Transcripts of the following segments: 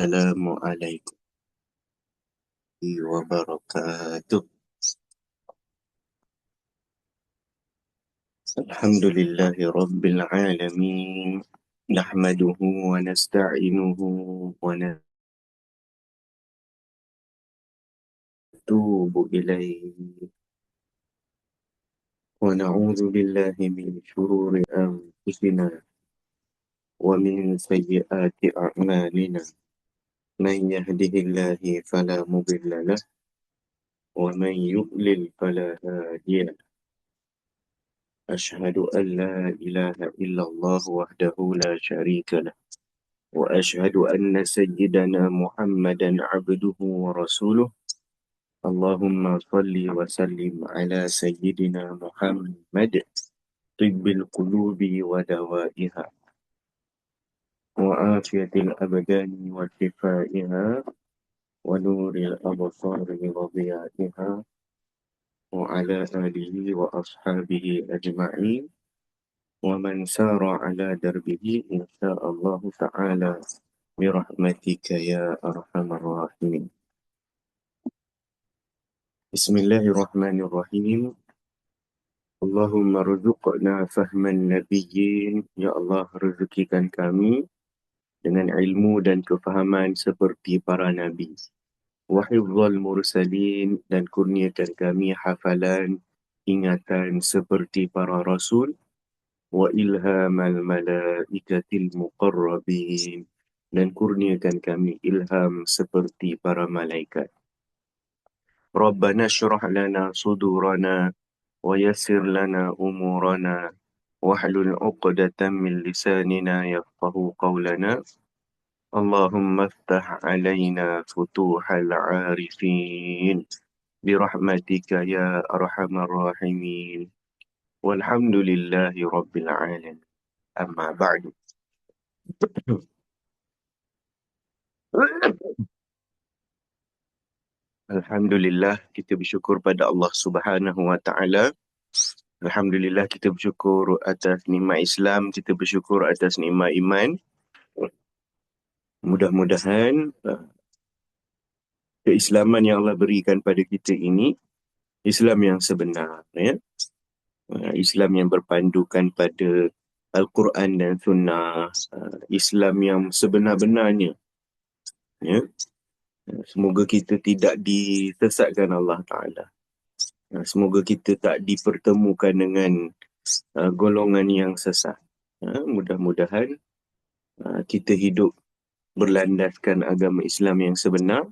Assalamualaikum wabarakatuh. Alhamdulillahi Rabbil Alamin. Nahmaduhu wa nasta'inuhu wa natubu ilaihi. Wa na'udhu billahi min shururi anfusina wa min sayyiati a'malina. Man yahdihillahu fala mudilla lahu wa man yudlil fala hadiya lahu. أشهد أن لا إله إلا الله وحده لا شريك له وأشهد أن سيدنا محمدا عبده ورسوله. اللهم صل وسلم على سيدنا محمد طب القلوب ودوائها وعافية الأبدان وشفائها ونور الأبصار وضيائها وعلى آله وأصحابه أجمعين ومن سار على دربه إن شاء الله تعالى برحمتك يا أرحم الراحمين. بسم الله الرحمن الرحيم. اللهم رزقنا فهم النبيين. Ya Allah, rezekikan kami dengan ilmu dan kefahaman seperti para nabi. Wa hifdzal mursalin, dan kurniakan kami hafalan ingatan seperti para rasul. Wa ilhamal malaikatil muqarrabin, dan kurniakan kami ilham seperti para malaikat. Rabbana syrah lana sudurana wa yassir lana umurana wahlul 'uqdatam min lisanina yafqahu qawlana. Allahumma iftah 'alaina futuhal 'arifin birahmatika ya arhamar rahimin. Walhamdulillahi rabbil alamin. Amma ba'du. Alhamdulillah, kita bersyukur pada Allah Subhanahu wa taala. Alhamdulillah, kita bersyukur atas nikmat Islam, kita bersyukur atas nikmat iman. Mudah-mudahan keislaman yang Allah berikan pada kita ini Islam yang sebenar, ya. Islam yang berpandukan pada Al-Quran dan Sunnah, Islam yang sebenar-benarnya, ya. Semoga kita tidak disesatkan Allah Ta'ala. Semoga kita tak dipertemukan dengan golongan yang sesat. Mudah-mudahan kita hidup berlandaskan agama Islam yang sebenar.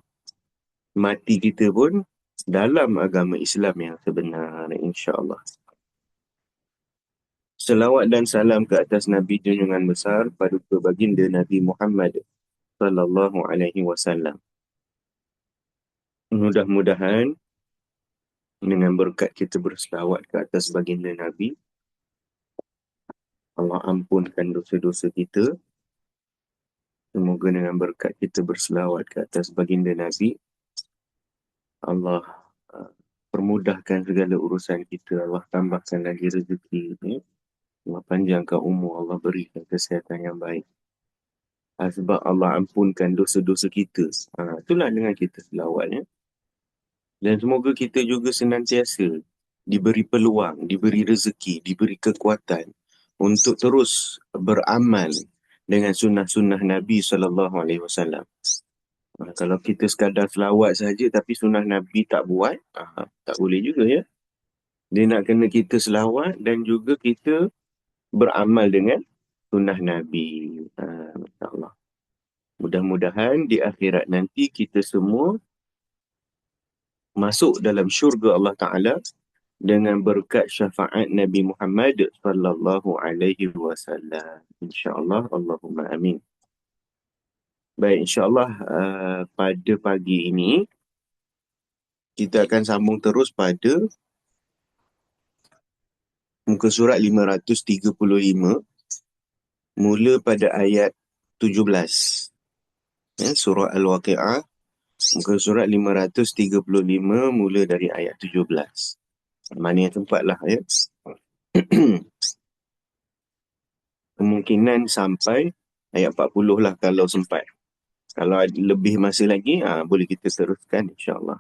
Mati kita pun dalam agama Islam yang sebenar, insya-Allah. Selawat dan salam ke atas Nabi junjungan besar, paduka baginda Nabi Muhammad sallallahu alaihi wasallam. Mudah-mudahan dengan berkat kita berselawat ke atas baginda Nabi, Allah ampunkan dosa-dosa kita. Semoga dengan berkat kita berselawat ke atas baginda Nabi, Allah permudahkan segala urusan kita. Allah tambahkan lagi rezeki, Allah panjangkan umur, Allah berikan kesihatan yang baik. Sebab Allah ampunkan dosa-dosa kita. Itulah dengan kita selawat, ya. Dan semoga kita juga senantiasa diberi peluang, diberi rezeki, diberi kekuatan untuk terus beramal dengan sunnah-sunnah Nabi SAW. Kalau kita sekadar selawat saja tapi sunnah Nabi tak buat, tak boleh juga, ya. Dia nak kena kita selawat dan juga kita beramal dengan sunnah Nabi. InsyaAllah. Mudah-mudahan di akhirat nanti kita semua masuk dalam syurga Allah Ta'ala dengan berkat syafaat Nabi Muhammad sallallahu alaihi wasallam. InsyaAllah, Allahumma amin. Baik, insyaAllah pada pagi ini kita akan sambung terus pada muka surat 535, mula pada ayat 17. Surah Al-Waqi'ah, muka surat 535, mula dari ayat 17. Mana yang tempatlah, ya. Kemungkinan sampai ayat 40 lah kalau sempat. Kalau ada lebih masa lagi, boleh kita teruskan insyaAllah.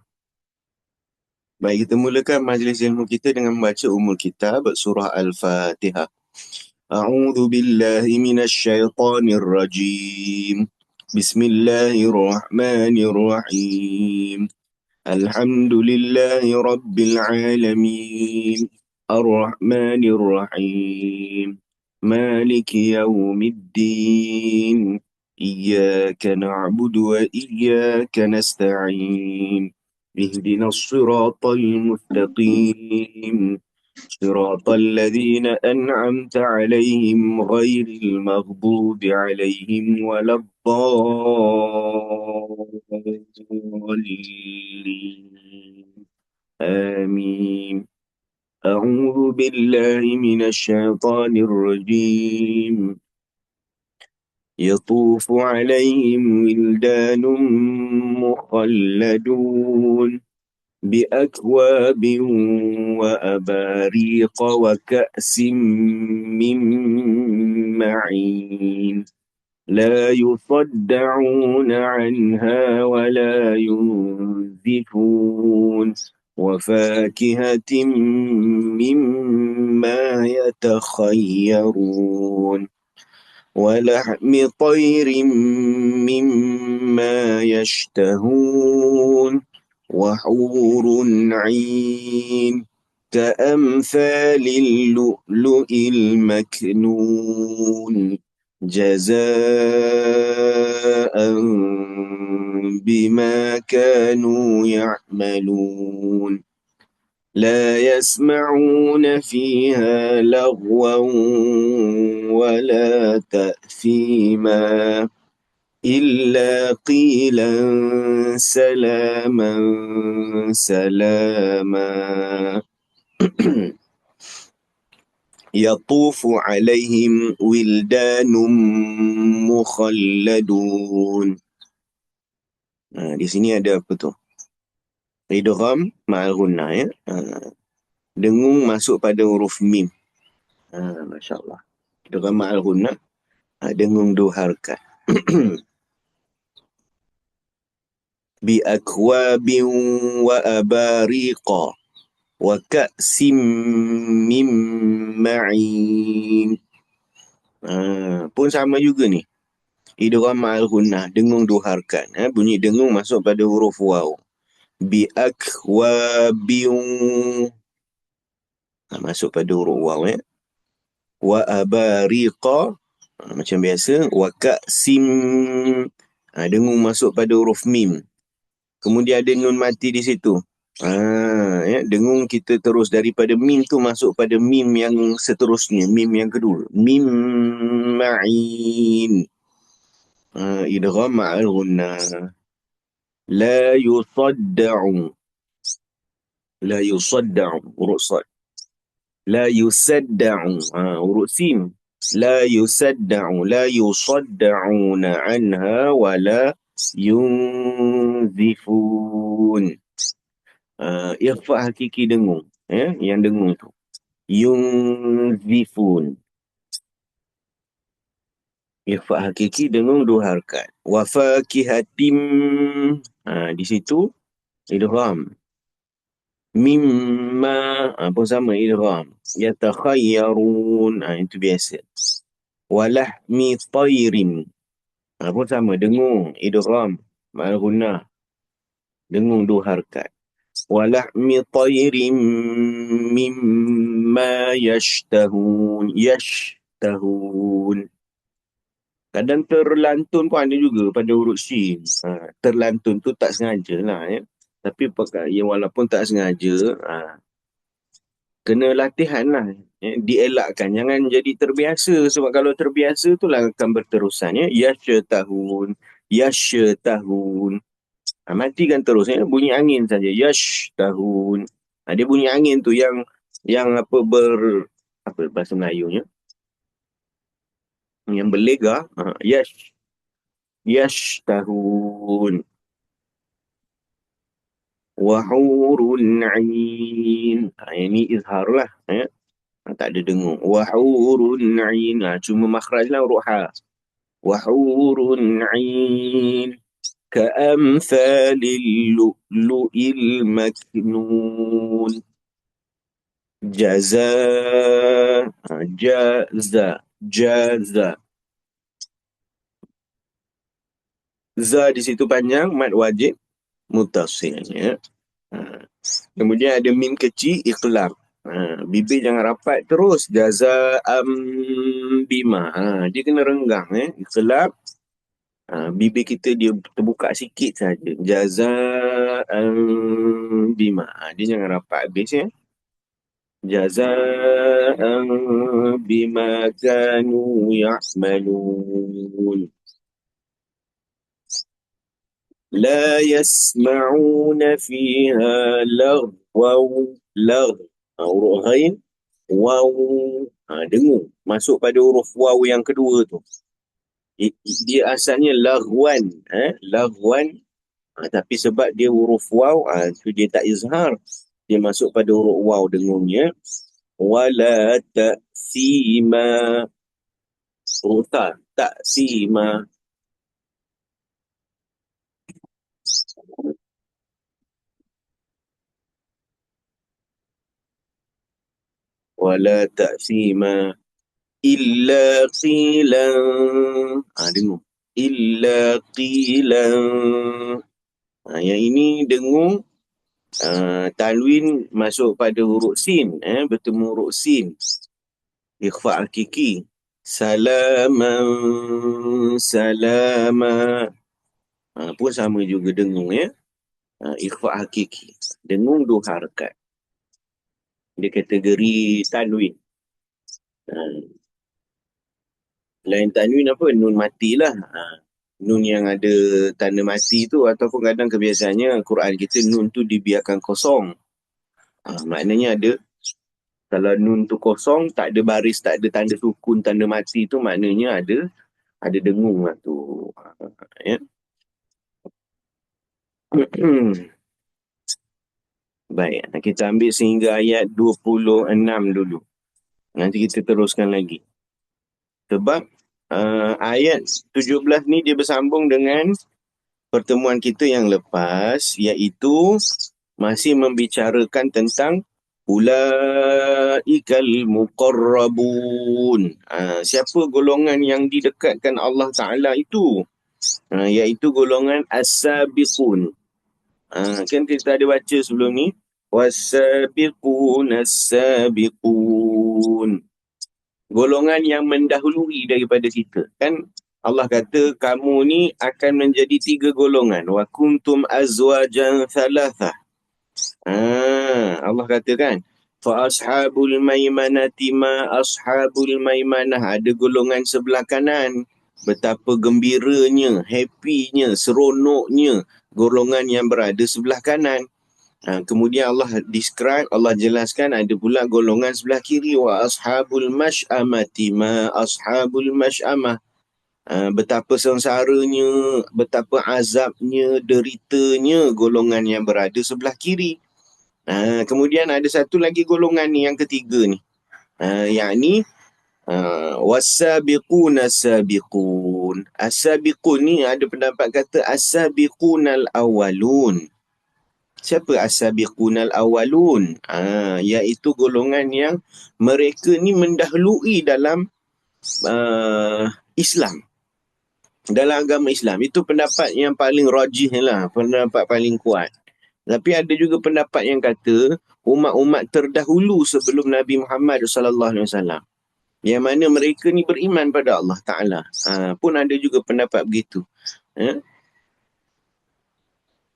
Baik, kita mulakan majlis ilmu kita dengan membaca Ummul Kitab surah Al-Fatihah. A'udzu billahi minasy syaithanir rajim. Bismillahirrahmanirrahim. Alhamdulillahi rabbil alamin. Ar-Rahmanir Rahim. Maliki yaumiddin. Iyyaka na'budu wa iyyaka nasta'in. اهدنا الصراط المستقيم صراط الذين أنعمت عليهم غير المغضوب عليهم ولا الضالين آمين. أعوذ بالله من الشيطان الرجيم. يطوف عليهم ولدان مخلدون بأكواب وأباريق وكأس من معين لا يصدعون عنها ولا ينزفون وفاكهة مما يتخيرون ولحم طير مما يشتهون وحور عين كأمثال اللؤلؤ المكنون جزاء بما كانوا يعملون لا يسمعون فيها لغوا ولا تأثيما إلا قيلا سلاما سلاما يطوف عليهم ولدان مخلدون. Di sini ada apa tu? Idgham ma'al gunnah ya. Dengung masuk pada huruf mim. Masya Allah. Idgham ma'al gunnah. Dengung dua harakat. Bi akwabin wa abariqa wa ka'sim min ma'in. Pun sama juga ni. Idgham ma'al gunnah. Dengung dua harakat. Bunyi dengung masuk pada huruf waw. Bi akwabin. Masuk pada huruf waw ya. Wa abariqa. Macam biasa. Wa ka'sim. Dengung masuk pada huruf mim. Kemudian ada nun mati di situ. Ya, dengung kita terus daripada mim tu masuk pada mim yang seterusnya. Mim yang kedua. Mim ma'in. Idgham ma'al gunnah. La yusadda'u. La yusadda'u. Urut sad. La yusadda'u. Urut sin. La yusadda'u. La yusadda'una anha wa la yunzifun. Ikhfa hakiki dengung. Yang dengung tu. Yunzifun. Ikhfa hakiki dengung dua harakat. Wa fakihatim. Di situ idgham. Mimma. Pun sama idgham. Yatakhayyarun. Itu biasa. Walahmi tayrin. Pun sama dengung. Idgham. Ma'al gunnah. Dengung dua harakat. Walahmi tayrin mimma yashtahun. Yashtahun. Kadang terlantun pun ada juga pada huruf shin. Terlantun tu tak sengaja lah ya. Tapi ya, walaupun tak sengaja, kena latihan lah. Dielakkan. Jangan jadi terbiasa. Sebab kalau terbiasa tu lah akan berterusan ya. Yashtahun. Yashtahun. Matikan terus ya. Bunyi angin saja. Yashtahun. Dia bunyi angin tu yang apa bahasa Melayunya. Yang berlega. Yashtahun. Wahurun ain. Ini izhar lah ya. Tak ada dengung. Wahurun ain. Cuma makhraj lah huruf ha. Wahurun ain. كأمثال اللؤلؤ المكنون جزاء جزاء جزاء za di situ panjang, mad wajib mutasil, ya. Kemudian ada mim kecil, iqlab. Bibir jangan rapat terus. Jaza'am bima. Dia kena renggang. Iqlab. Bibir kita dia terbuka sikit saja. Jaza'am bima. Dia jangan rapat habis, ya. Jaza'am bima kanu ya'malun. لا يسمعون فيها لغوا huruf ghain waw dengung masuk pada huruf waw yang kedua tu. Dia asalnya laghwan laghwan tapi sebab dia huruf waw tu dia tak izhar, dia masuk pada huruf waw dengungnya. Wala ta'sima huruf ta'sima. Wala ta'sima illa qilan dengung illa qilan. Yang ini dengung talwin masuk pada huruf sin, bertemu huruf sin, ikhfa hakiki. Salaman salama pun sama juga dengung, ya. Ikhfa hakiki, dengung dua harakat, dia kategori tanwin. Lain tanwin apa? Nun matilah. Nun yang ada tanda mati tu, ataupun kadang kebiasaannya Quran kita nun tu dibiarkan kosong. Maknanya ada, kalau nun tu kosong, tak ada baris, tak ada tanda sukun, tanda mati tu, maknanya ada dengung lah tu. Ya. Baik, kita ambil sehingga ayat 26 dulu. Nanti kita teruskan lagi. Sebab ayat 17 ni dia bersambung dengan pertemuan kita yang lepas, iaitu masih membicarakan tentang ulaikal muqarrabun. Siapa golongan yang didekatkan Allah Ta'ala itu? Iaitu golongan as-sabiqun. Kan kita ada baca sebelum ni, was-sabiqun as-sabiqun, golongan yang mendahului daripada kita. Kan Allah kata kamu ni akan menjadi 3 golongan. Wa kuntum azwajan thalathah. Allah kata kan, fa ashabul maimanati ma ashabul maimanah, ada golongan sebelah kanan. Betapa gembiranya, happynya, seronoknya golongan yang berada sebelah kanan. Kemudian Allah describe, Allah jelaskan ada pula golongan sebelah kiri. Wa ashabul masy'amati ma ashabul masy'amah. Betapa sengsaranya, betapa azabnya, deritanya golongan yang berada sebelah kiri. Kemudian ada satu lagi golongan ni, yang ketiga ni, yakni was-sabiqun as-sabiqun. As-sabiqun ni ada pendapat kata as-sabiqunal awwalun. Siapa as-sabiqunal awwalun? Iaitu golongan yang mereka ni mendahului dalam Islam, dalam agama Islam. Itu pendapat yang paling rajih lah, pendapat paling kuat. Tapi ada juga pendapat yang kata umat-umat terdahulu sebelum Nabi Muhammad SAW, yang mana mereka ni beriman pada Allah Ta'ala. Pun ada juga pendapat begitu.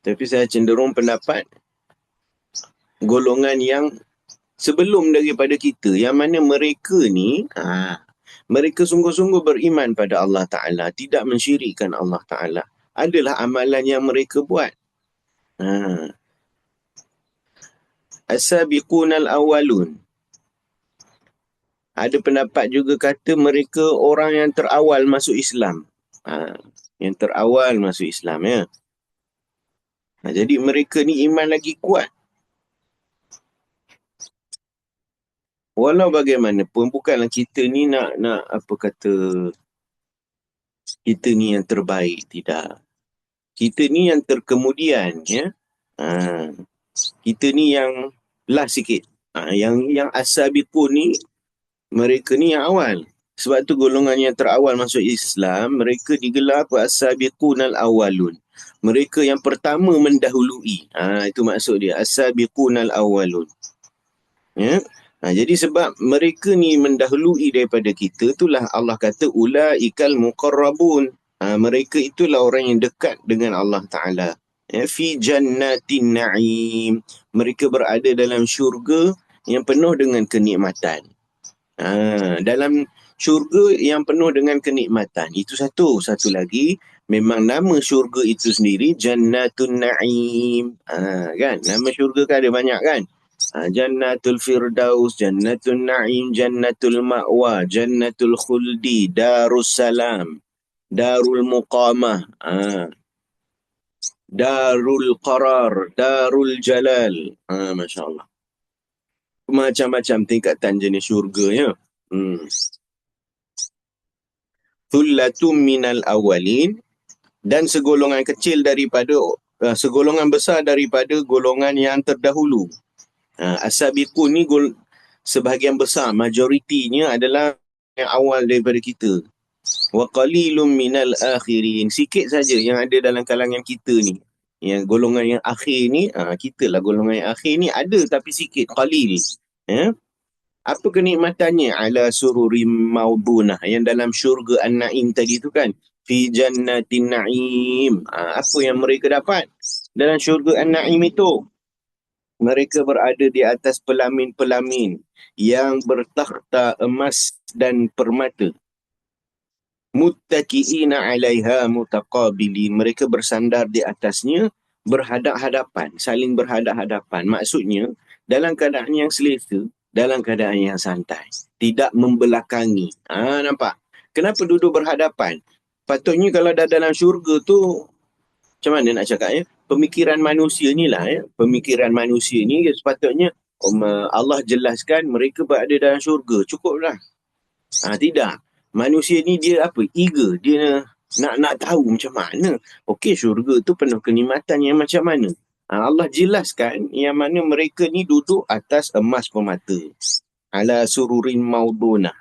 Tapi saya cenderung pendapat golongan yang sebelum daripada kita, yang mana mereka ni mereka sungguh-sungguh beriman pada Allah Ta'ala, tidak mensyirikkan Allah Ta'ala. Adalah amalan yang mereka buat. As-sabiqunal awwalun. Ada pendapat juga kata mereka orang yang terawal masuk Islam. Yang terawal masuk Islam, ya. Jadi mereka ni iman lagi kuat. Walau bagaimanapun, bukanlah kita ni nak apa kata, kita ni yang terbaik, tidak. Kita ni yang terkemudian, ya. Ha, kita ni yang last sikit. Yang as-sabiqun ni, mereka ni yang awal. Sebab tu golongan yang terawal masuk Islam, mereka digelar apa? As-sabiqun al-awwalun. Mereka yang pertama mendahului. Itu maksud dia. As-sabiqun al-awwalun. Ya. Jadi sebab mereka ni mendahului daripada kita, itulah Allah kata ulaikal muqarrabun. Mereka itulah orang yang dekat dengan Allah Ta'ala. Ya, fi jannatin na'im. Mereka berada dalam syurga yang penuh dengan kenikmatan. Dalam syurga yang penuh dengan kenikmatan. Itu satu. Satu lagi, memang nama syurga itu sendiri Jannatun Na'im. Kan? Nama syurga kan ada banyak kan? Jannatul Firdaus, Jannatul Na'im, Jannatul Ma'wa, Jannatul Khuldi, Darus Salam, Darul Muqamah, Darul Qarar, Darul Jalal. Masya Allah. Macam-macam tingkatan jenis syurga, ya. Thullatum minal awalin, dan segolongan kecil daripada, segolongan besar daripada golongan yang terdahulu. As-sabiqun ni sebahagian besar, majoritinya adalah yang awal daripada kita. Wa qalilum minal akhirin, sikit saja yang ada dalam kalangan kita ni. Yang golongan yang akhir ni, kita lah golongan yang akhir ni, ada tapi sikit, qalil. Ya? Apa kenikmatannya? Ala sururim maudunah, yang dalam syurga an-na'im tadi tu kan. Fi jannatin na'im. Apa yang mereka dapat dalam syurga an-na'im itu? Mereka berada di atas pelamin-pelamin yang bertakhta emas dan permata. Muttaki'ina 'alaiha mutaqabilin. Mereka bersandar di atasnya berhadap-hadapan, saling berhadap-hadapan. Maksudnya dalam keadaan yang selesa, dalam keadaan yang santai, tidak membelakangi. Nampak? Kenapa duduk berhadapan? Patutnya kalau dah dalam syurga tu, macam mana nak cakap, ya? Pemikiran manusia ni lah, ya. Pemikiran manusia ni sepatutnya Allah jelaskan mereka berada dalam syurga. Cukuplah. Tidak. Manusia ni dia apa? Eager. Dia nak tahu macam mana. Okey, syurga tu penuh kenikmatan yang macam mana. Allah jelaskan yang mana mereka ni duduk atas emas permata. Ala sururin maudunah.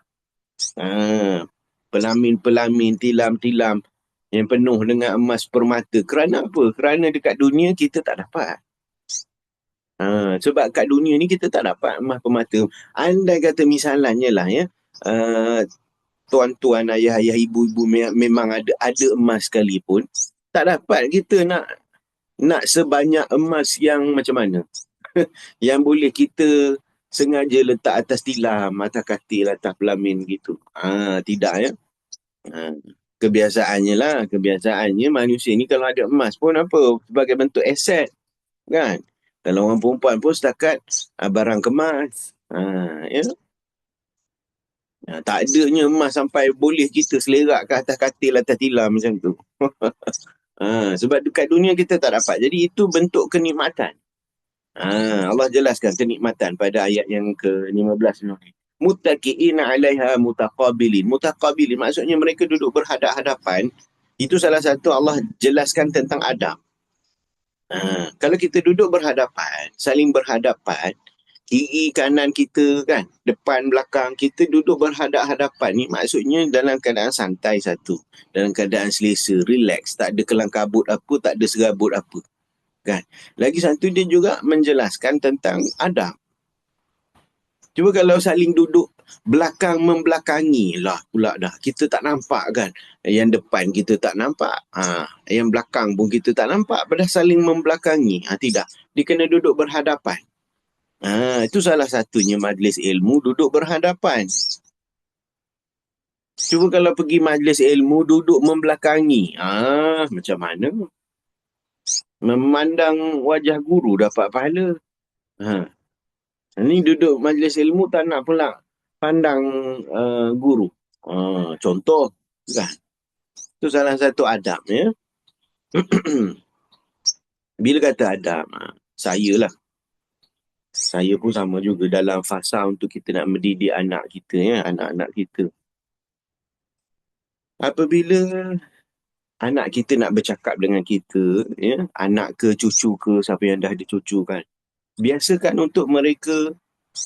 Pelamin-pelamin, tilam-tilam yang penuh dengan emas permata. Kerana apa? Kerana dekat dunia kita tak dapat. Sebab kat dunia ni kita tak dapat emas permata. Andai kata misalnya lah, ya, tuan-tuan, ayah-ayah, ibu-ibu memang ada emas sekalipun, tak dapat kita nak sebanyak emas yang macam mana. Yang boleh kita sengaja letak atas tilam, atas katil, atas pelamin gitu. Tidak, ya. Kebiasaannya manusia ni kalau ada emas pun apa, sebagai bentuk aset kan. Kalau orang perempuan pun setakat barang kemas. Ya. Tak adanya emas sampai boleh kita selerak ke atas katil, atas tilam macam tu. Sebab dekat dunia kita tak dapat. Jadi itu bentuk kenikmatan. Allah jelaskan kenikmatan pada ayat yang ke-15 ni. Muttaqi'ina 'alaiha mutaqabilin. Mutaqabilin maksudnya mereka duduk berhadap-hadapan. Itu salah satu Allah jelaskan tentang adab. Kalau kita duduk berhadapan, saling berhadapan, kiri kanan kita kan, depan belakang kita duduk berhadap-hadapan ni, maksudnya dalam keadaan santai satu, dalam keadaan selesa, relax, tak ada kelang kabut apa, tak ada serabut apa kan. Lagi satu dia juga menjelaskan tentang adab. Cuba kalau saling duduk belakang membelakangi lah pula dah. Kita tak nampak kan. Yang depan kita tak nampak. Yang belakang pun kita tak nampak. Padahal saling membelakangi. Tidak. Dia kena duduk berhadapan. Itu salah satunya majlis ilmu, duduk berhadapan. Cuba kalau pergi majlis ilmu, duduk membelakangi. Macam mana? Memandang wajah guru dapat pahala. Ni duduk majlis ilmu tak nak pula pandang guru. Contoh kan. Itu salah satu adab, ya. Bila kata adab, saya pun sama juga dalam fasa untuk kita nak mendidik anak kita, ya, anak-anak kita. Apabila anak kita nak bercakap dengan kita, ya, anak ke cucu ke, siapa yang dah ada cucu kan, biasakan untuk mereka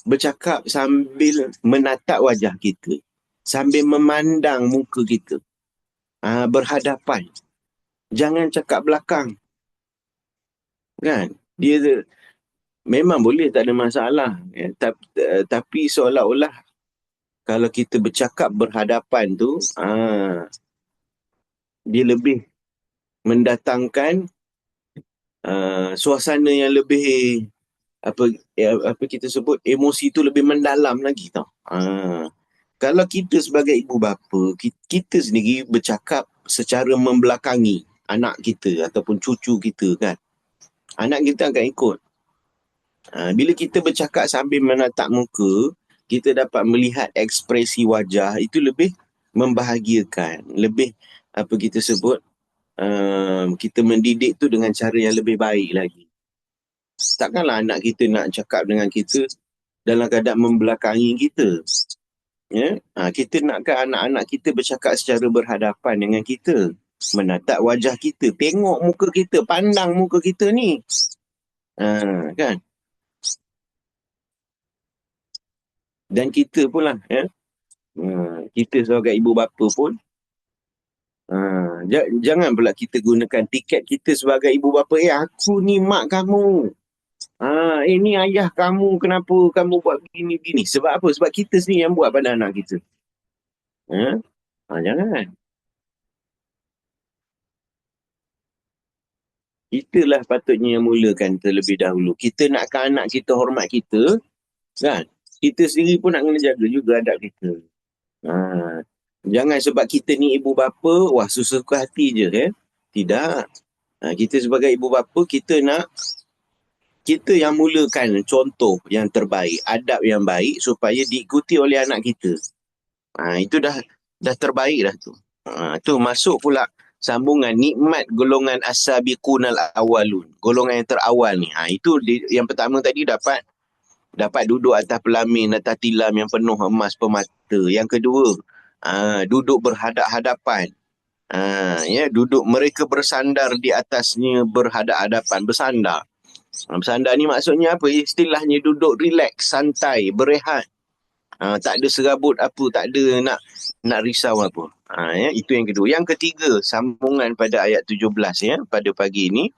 bercakap sambil menatap wajah kita, sambil memandang muka kita, berhadapan. Jangan cakap belakang, kan? Dia memang boleh, tak ada masalah, ya. Tapi seolah-olah kalau kita bercakap berhadapan tu, dia lebih mendatangkan suasana yang lebih, apa kita sebut, emosi tu lebih mendalam lagi tau. Kalau kita sebagai ibu bapa, kita sendiri bercakap secara membelakangi anak kita ataupun cucu kita kan, anak kita akan ikut. Bila kita bercakap sambil menatap muka, kita dapat melihat ekspresi wajah, itu lebih membahagiakan, lebih, apa kita sebut, kita mendidik tu dengan cara yang lebih baik lagi. Takkanlah anak kita nak cakap dengan kita dalam keadaan membelakangi kita. Ya? Kita nakkan anak-anak kita bercakap secara berhadapan dengan kita, menatap wajah kita, tengok muka kita, pandang muka kita ni. Kan? Dan kita pun lah, ya? Kita sebagai ibu bapa pun, jangan pula kita gunakan tiket kita sebagai ibu bapa. Aku ni mak kamu. Ni ayah kamu, kenapa kamu buat begini-begini? Sebab apa? Sebab kita sendiri yang buat pada anak kita. Jangan. Itulah patutnya yang mulakan terlebih dahulu. Kita nakkan anak kita hormat kita, kan? Kita sendiri pun nak kena jaga juga adab kita. Jangan sebab kita ni ibu bapa, wah suka hati je, kan? Tidak. Kita sebagai ibu bapa, kita yang mulakan contoh yang terbaik, adab yang baik supaya diikuti oleh anak kita. Itu dah terbaik dah tu. Tu masuk pula sambungan nikmat golongan as-sabiqunal awwalun. Golongan yang terawal ni. Itu yang pertama tadi dapat duduk atas pelamin, atas tilam yang penuh emas permata. Yang kedua, duduk berhadap-hadapan. Ya, duduk, mereka bersandar di atasnya berhadap-hadapan, bersandar. Bersandar ni maksudnya apa? Istilahnya duduk relax, santai, berehat. Tak ada serabut apa, tak ada nak risau apa. Ya, itu yang kedua. Yang ketiga, sambungan pada ayat 17 ya, pada pagi ini.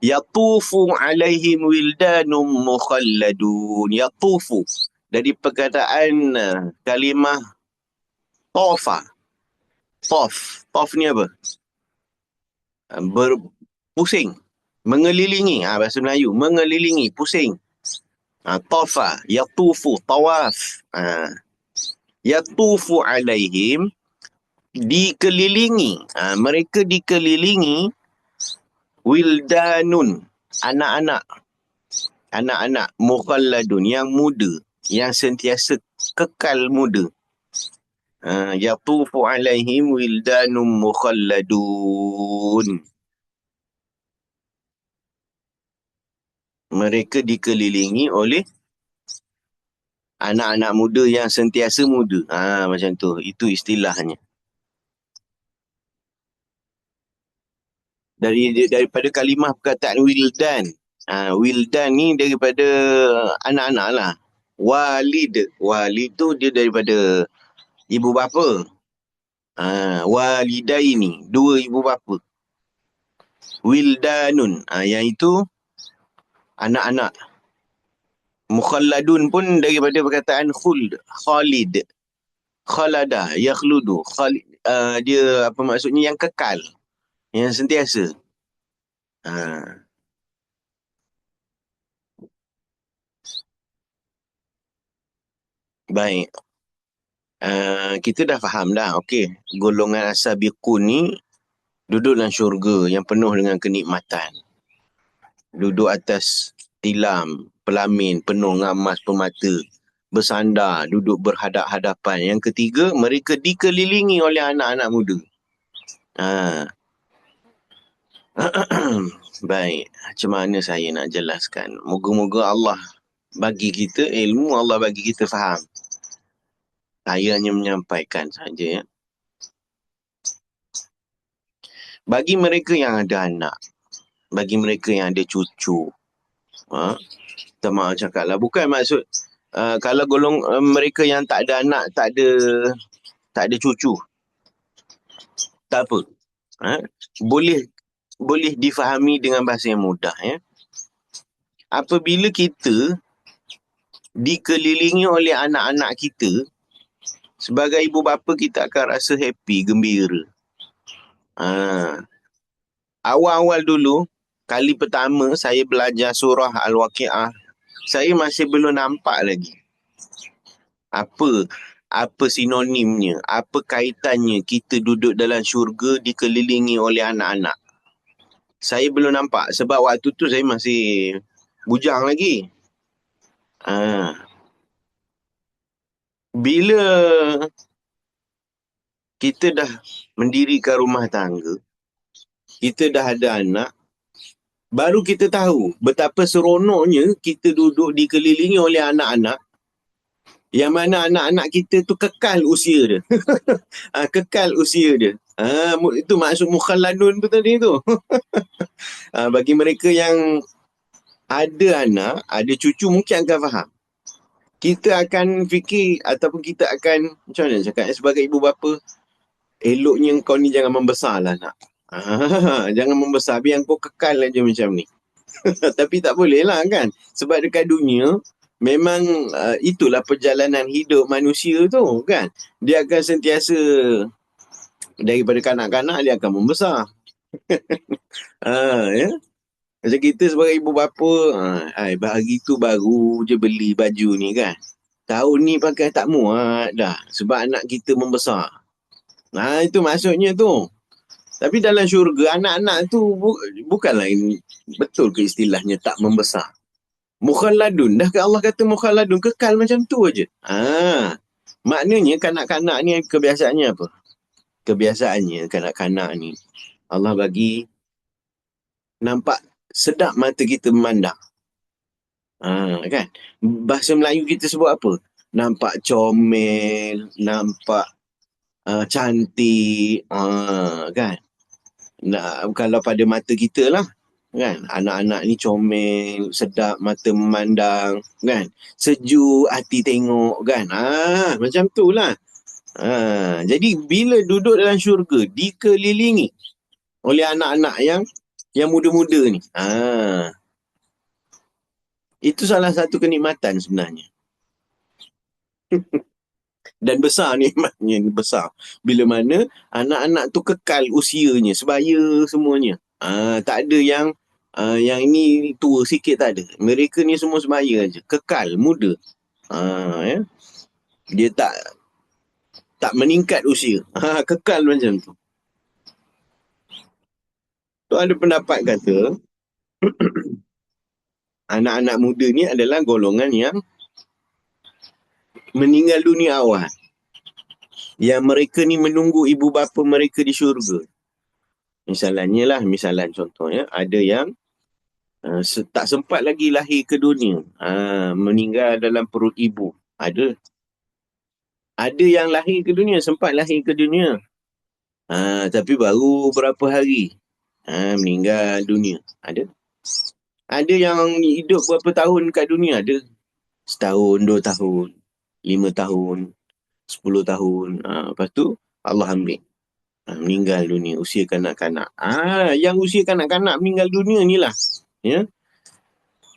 Yatufu alaihim wildanum mukhalladun. Yatufu. Dari perkataan kalimah tofa. Tof ni apa? Berpusing. Mengelilingi. Bahasa Melayu. Mengelilingi. Pusing. Tofa. Yatufu. Tawaf. Yatufu alaihim. Dikelilingi. Mereka dikelilingi wildanun. Anak-anak mukhalladun. Yang muda. Yang sentiasa kekal muda. Yatufu alaihim wildanum mukhalladun. Mereka dikelilingi oleh anak-anak muda yang sentiasa muda. Macam tu. Itu istilahnya. Daripada kalimah perkataan wildan. Wildan ni daripada anak-anak lah. Walid tu dia daripada ibu bapa. Walidaini, dua ibu bapa. Wildanun, yang itu anak-anak. Mukhalladun pun daripada perkataan khalid. Khalada, yakhludu. Dia apa maksudnya, yang kekal, yang sentiasa. Baik. Kita dah faham dah. Okey, golongan as-sabiqun ni duduk dalam syurga yang penuh dengan kenikmatan. Duduk atas tilam, pelamin penuh dengan emas permata. Bersandar, duduk berhadap-hadapan. Yang ketiga, mereka dikelilingi oleh anak-anak muda. Baik, macam mana saya nak jelaskan? Moga-moga Allah bagi kita ilmu, Allah bagi kita faham. Saya hanya menyampaikan saja, ya. Bagi mereka yang ada anak, bagi mereka yang ada cucu, kita maaf cakap lah, bukan maksud kalau mereka yang tak ada anak, tak ada cucu, tak apa. Boleh boleh difahami dengan bahasa yang mudah, ya. Apabila kita dikelilingi oleh anak-anak kita, sebagai ibu bapa kita akan rasa happy, gembira. Awal-awal dulu, kali pertama saya belajar surah Al-Waqiah, saya masih belum nampak lagi apa sinonimnya, apa kaitannya kita duduk dalam syurga dikelilingi oleh anak-anak. Saya belum nampak sebab waktu tu saya masih bujang lagi. Bila kita dah mendirikan rumah tangga, kita dah ada anak, baru kita tahu betapa seronoknya kita duduk dikelilingi oleh anak-anak, yang mana anak-anak kita tu kekal usia dia. Kekal usia dia. Itu maksud mukhalladun tu tadi tu. Bagi mereka yang ada anak, ada cucu, mungkin akan faham. Kita akan fikir ataupun kita akan, macam mana cakap, sebagai ibu bapa, eloknya kau ni jangan membesar lah nak. Jangan membesar, biar kau kekal aja macam ni. Tapi tak boleh lah kan. Sebab dekat dunia, memang itulah perjalanan hidup manusia tu kan. Dia akan sentiasa, daripada kanak-kanak dia akan membesar. Ya. Macam kita sebagai ibu bapa, hari tu baru je beli baju ni kan. Tahun ni pakai tak muat dah. Sebab anak kita membesar. Itu maksudnya tu. Tapi dalam syurga, anak-anak tu bukanlah ini betul ke istilahnya tak membesar. Mukhalladun. Dah ke Allah kata mukhalladun, kekal macam tu aja. Maknanya kanak-kanak ni kebiasaannya apa? Kebiasaannya kanak-kanak ni, Allah bagi nampak sedap mata kita memandang. Kan? Bahasa Melayu kita sebut apa? Nampak comel, nampak cantik, kan? Kalau pada mata kita lah, kan? Anak-anak ni comel, sedap mata memandang, kan? Sejuk hati tengok, kan? Macam tu lah. Jadi bila duduk dalam syurga, dikelilingi oleh anak-anak yang muda-muda ni, itu salah satu kenikmatan sebenarnya. Dan besar nikmatnya, besar. Bila mana anak-anak tu kekal usianya, sebaya semuanya. Tak ada yang ini tua sikit, tak ada. Mereka ni semua sebaya aja, kekal, muda. Ya. Dia tak meningkat usia. Kekal macam tu. Tu ada pendapat kata, anak-anak muda ni adalah golongan yang meninggal dunia awal. Yang mereka ni menunggu ibu bapa mereka di syurga. Misalan contohnya, ada yang tak sempat lagi lahir ke dunia, meninggal dalam perut ibu. Ada yang lahir ke dunia, sempat lahir ke dunia, tapi baru berapa hari meninggal dunia. Ada yang hidup berapa tahun kat dunia, ada setahun, 2 tahun, 5 tahun, 10 tahun. Lepas tu Allah ambil, meninggal dunia, usia kanak-kanak. Yang usia kanak-kanak meninggal dunia ni lah, ya.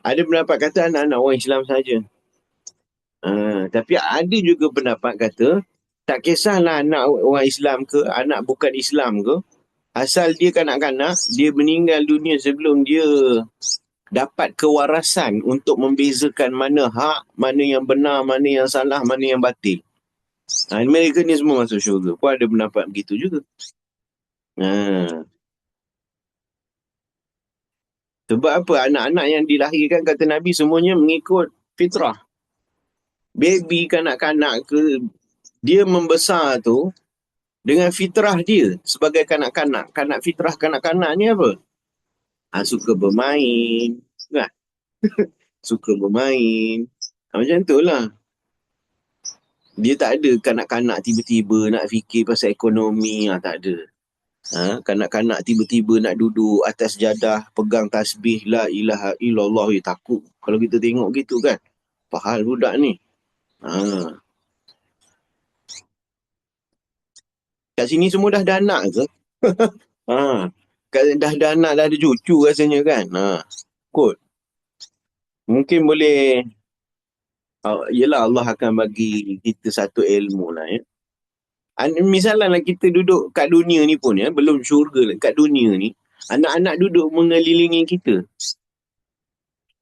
Ada pendapat kata anak-anak orang Islam saja. Tapi ada juga pendapat kata, tak kisahlah anak orang Islam ke, anak bukan Islam ke, asal dia kanak-kanak, dia meninggal dunia sebelum dia dapat kewarasan untuk membezakan mana hak, mana yang benar, mana yang salah, mana yang batil. Mereka ni semua masuk syurga. Pun ada pendapat begitu juga. Sebab apa? Anak-anak yang dilahirkan, kata Nabi, semuanya mengikut fitrah. Baby, kanak-kanak ke, dia membesar tu dengan fitrah dia sebagai kanak-kanak. Fitrah kanak-kanak ni apa? Suka bermain, kan? Suka bermain. Macam tu lah. Dia tak ada kanak-kanak tiba-tiba nak fikir pasal ekonomi. Tak ada. Kanak-kanak tiba-tiba nak duduk atas jadah, pegang tasbih, la ilaha illallah, takut. Kalau kita tengok gitu kan, pahal budak ni. Ha. Kat sini semua dah ada anak ke? Ha. Dah ada anak, dah ada cucu rasanya kan. Kot. Mungkin boleh, yelah Allah akan bagi kita satu ilmu lah ya. Misalnya kita duduk kat dunia ni pun ya, belum syurga lah, kat dunia ni, anak-anak duduk mengelilingi kita.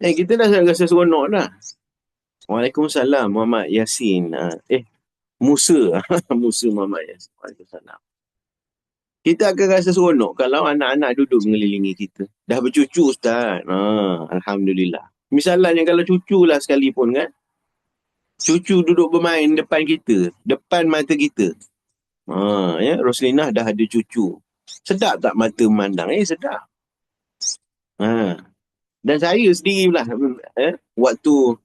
Kita dah rasa seronok dah. Waalaikumsalam Muhammad Yasin. Musa. Musa Muhammad Yasin. Waalaikumsalam. Kita akan rasa seronok kalau anak-anak duduk mengelilingi kita. Dah bercucu Ustaz. Alhamdulillah. Misalnya kalau cucu lah sekalipun kan. Cucu duduk bermain depan kita. Depan mata kita. Ya, Roslinah dah ada cucu. Sedap tak mata memandang? Sedap. Dan saya sendiri lah. Waktu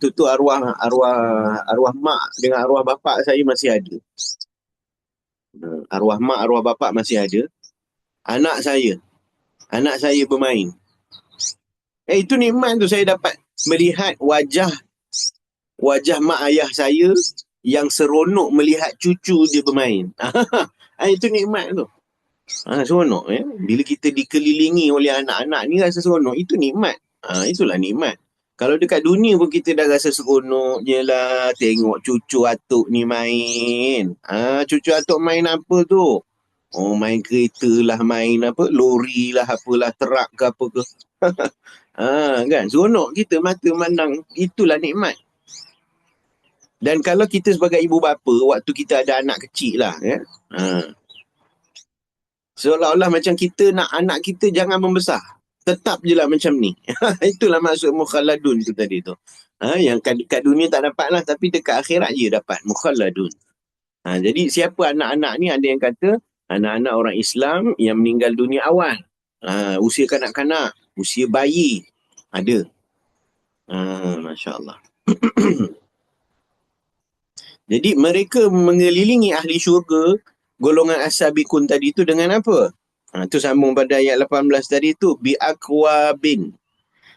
tu arwah mak dengan arwah bapak saya masih ada. Arwah mak, arwah bapak masih ada. Anak saya bermain. Itu nikmat tu, saya dapat melihat wajah mak ayah saya yang seronok melihat cucu dia bermain. Itu nikmat tu. Seronok ya. Bila kita dikelilingi oleh anak-anak ni rasa seronok, itu nikmat. Itulah nikmat. Kalau dekat dunia pun kita dah rasa seronok je lah tengok cucu atuk ni main. Cucu atuk main apa tu? Main kereta lah, main apa, lori lah, apalah, terak ke apa ke. Kan, seronok kita mata memandang. Itulah nikmat. Dan kalau kita sebagai ibu bapa, waktu kita ada anak kecil lah ya. Seolah-olah macam kita nak anak kita jangan membesar. Tetap je lah macam ni. Itulah maksud mukhalladun tu tadi tu. Yang kat dunia tak dapat lah, tapi dekat akhirat je dapat. Mukhalladun. Jadi siapa anak-anak ni, ada yang kata anak-anak orang Islam yang meninggal dunia awal. Usia kanak-kanak, usia bayi. Ada. Masya Allah. Jadi mereka mengelilingi ahli syurga, golongan as-sabiqun tadi tu dengan apa? Itu sambung pada ayat 18 tadi tu. Bi'akwabin.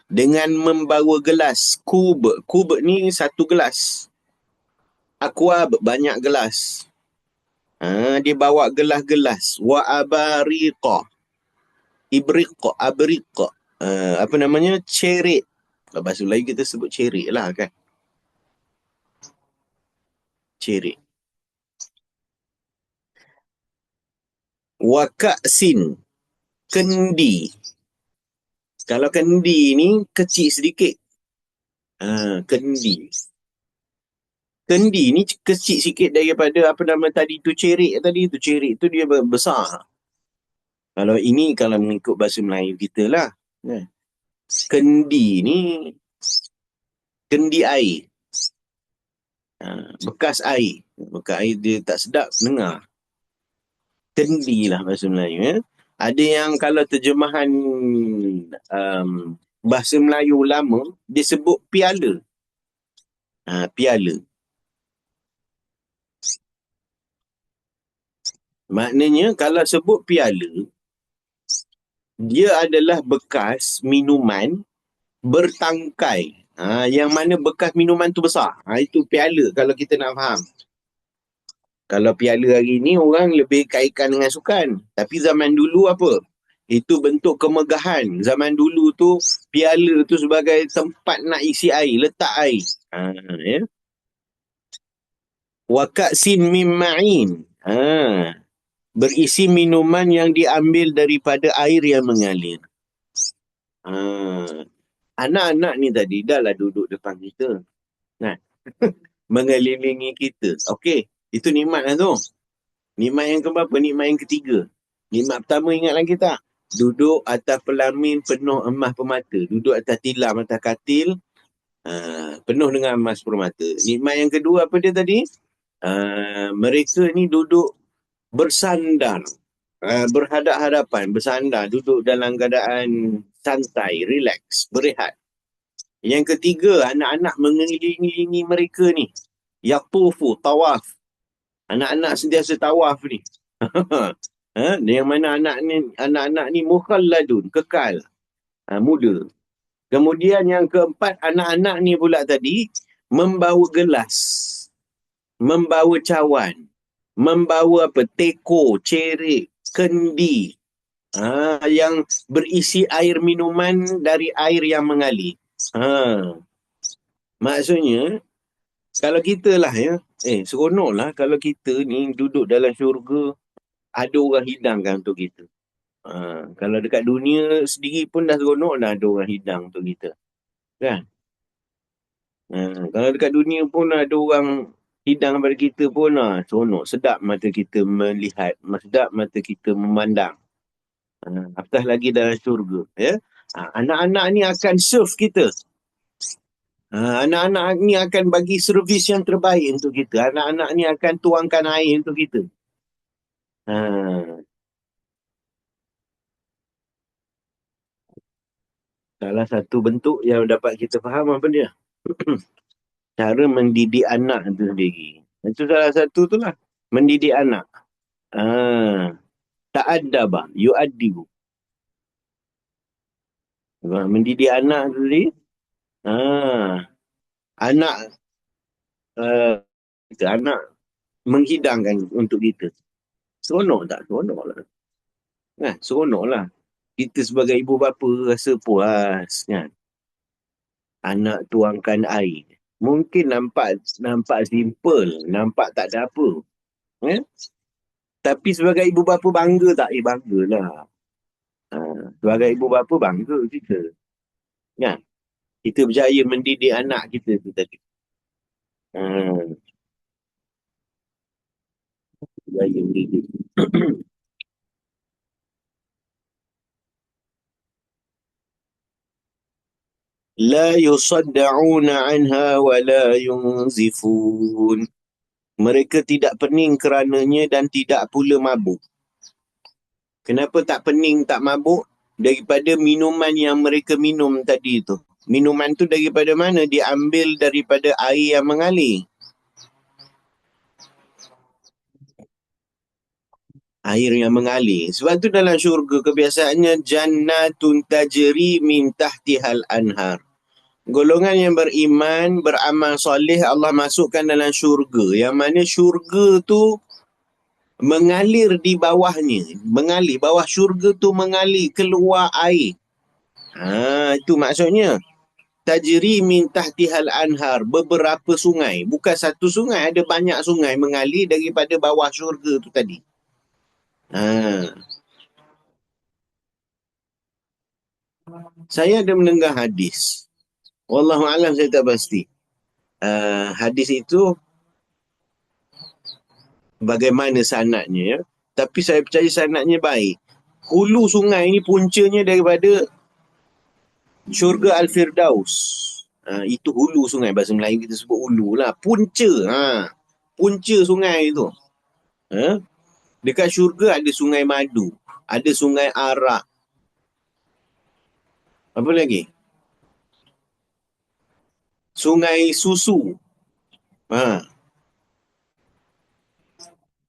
Dengan membawa gelas. Kub ni satu gelas. Akwab, banyak gelas. Dia bawa gelas-gelas. Wa abariqa. Abriqa. Apa namanya? Cerit. Bahasa Melayu kita sebut cerit lah kan. Cerit. Wa ka'sin. Kendi. Kalau kendi ni kecil sedikit. Kendi. Kendi ni kecil sikit daripada apa nama tadi tu, cerik tadi tu. Cerik tu dia besar. Kalau ini kalau mengikut bahasa Melayu kita lah. Kendi ni kendi air. Bekas air. Bekas air dia tak sedap dengar. Kendi lah bahasa Melayu ya. Ada yang kalau terjemahan bahasa Melayu lama, dia sebut piala. Piala. Maknanya kalau sebut piala, dia adalah bekas minuman bertangkai. Yang mana bekas minuman tu besar. Itu piala kalau kita nak faham. Kalau piala hari ni orang lebih kaitkan dengan sukan. Tapi zaman dulu apa? Itu bentuk kemegahan. Zaman dulu tu piala tu sebagai tempat nak isi air, letak air. Ya. Wa ka'sin min ma'in. Berisi minuman yang diambil daripada air yang mengalir. Anak-anak ni tadi dah lah duduk depan kita. Mengelilingi kita. Okey, itu nikmat lah tu. Nikmat yang keberapa? Nikmat yang ketiga. Nikmat pertama ingat lagi tak? Duduk atas pelamin penuh emas permata. Duduk atas tilam, atas katil. Penuh dengan emas permata. Nikmat yang kedua apa dia tadi? Mereka ni duduk bersandar. Berhadap-hadapan, bersandar. Duduk dalam keadaan santai, relax, berehat. Yang ketiga, anak-anak mengelilingi mereka ni. Yatufu, tawaf. Anak-anak sentiasa tawaf ni. Yang mana anak-anak ni mukhalladun, kekal, muda. Kemudian yang keempat, anak-anak ni pula tadi membawa gelas, membawa cawan, membawa apa? Teko, cerik, kendi, yang berisi air minuman dari air yang mengalir. Maksudnya, kalau kita lah ya, seronok lah kalau kita ni duduk dalam syurga, ada orang hidangkan untuk kita. Kalau dekat dunia sendiri pun dah seronok dah ada orang hidang untuk kita. Kan? Kalau dekat dunia pun ada orang hidang pada kita pun, seronok. Sedap mata kita melihat. Sedap mata kita memandang. Apatah lagi dalam syurga. Ya? Anak-anak ni akan serve kita. Anak-anak ni akan bagi servis yang terbaik untuk kita. Anak-anak ni akan tuangkan air untuk kita. Salah satu bentuk yang dapat kita faham apa dia? Cara mendidik anak itu sendiri. Itu salah satu tu lah. Mendidik anak. Ta'addaba, yu'addibu. Mendidik anak tu sendiri. Anak anak menghidangkan untuk kita. Seronok tak? Seronok lah. Seronok lah. Kita sebagai ibu bapa rasa puas kan. Anak tuangkan air. Mungkin nampak simple, nampak tak ada apa. Tapi sebagai ibu bapa bangga tak? Banggalah. Sebagai ibu bapa bangga kita. Kan? Kita berjaya mendidik anak kita tu tadi. Berjaya mendidik. La yusadda'una anha wa la yunzifun. Mereka tidak pening kerananya dan tidak pula mabuk. Kenapa tak pening, tak mabuk? Daripada minuman yang mereka minum tadi tu. Minuman tu daripada mana? Diambil daripada air yang mengalir. Air yang mengalir. Sebab tu dalam syurga kebiasaannya jannatun tajri min tahtihal anhar. Golongan yang beriman, beramal soleh, Allah masukkan dalam syurga. Yang mana syurga tu mengalir di bawahnya. Mengalir. Bawah syurga tu mengalir keluar air. Itu maksudnya. Tajri min tahtihal anhar. Beberapa sungai. Bukan satu sungai. Ada banyak sungai mengalir daripada bawah syurga tu tadi. Saya ada mendengar hadis. Wallahualam saya tak pasti. Hadis itu bagaimana sanadnya ya. Tapi saya percaya sanadnya baik. Hulu sungai ni puncanya daripada syurga Al-Firdaus. Itu hulu sungai. Bahasa Melayu kita sebut hulu lah. Punca. Punca sungai tu. Dekat syurga ada sungai madu. Ada sungai arak. Apa lagi? Sungai susu.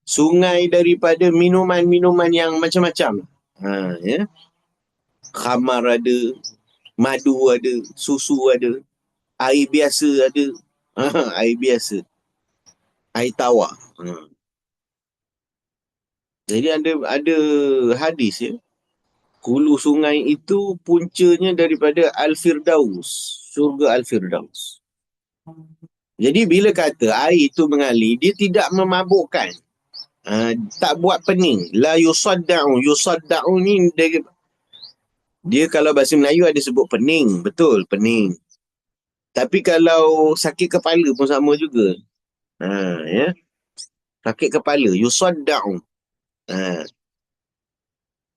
Sungai daripada minuman-minuman yang macam-macam. Ya. Khamar ada, madu ada, susu ada, air biasa ada. Air biasa. Air tawar. Jadi ada hadis ya. Hulu sungai itu puncanya daripada Al-Firdaus. Syurga Al-Firdaus. Jadi bila kata air itu mengalir, dia tidak memabukkan. Tak buat pening. La yusadda'u. Yusadda'u ni dia kalau bahasa Melayu ada sebut pening. Betul, pening. Tapi kalau sakit kepala pun sama juga. Ya. Sakit kepala. Yusadda'u.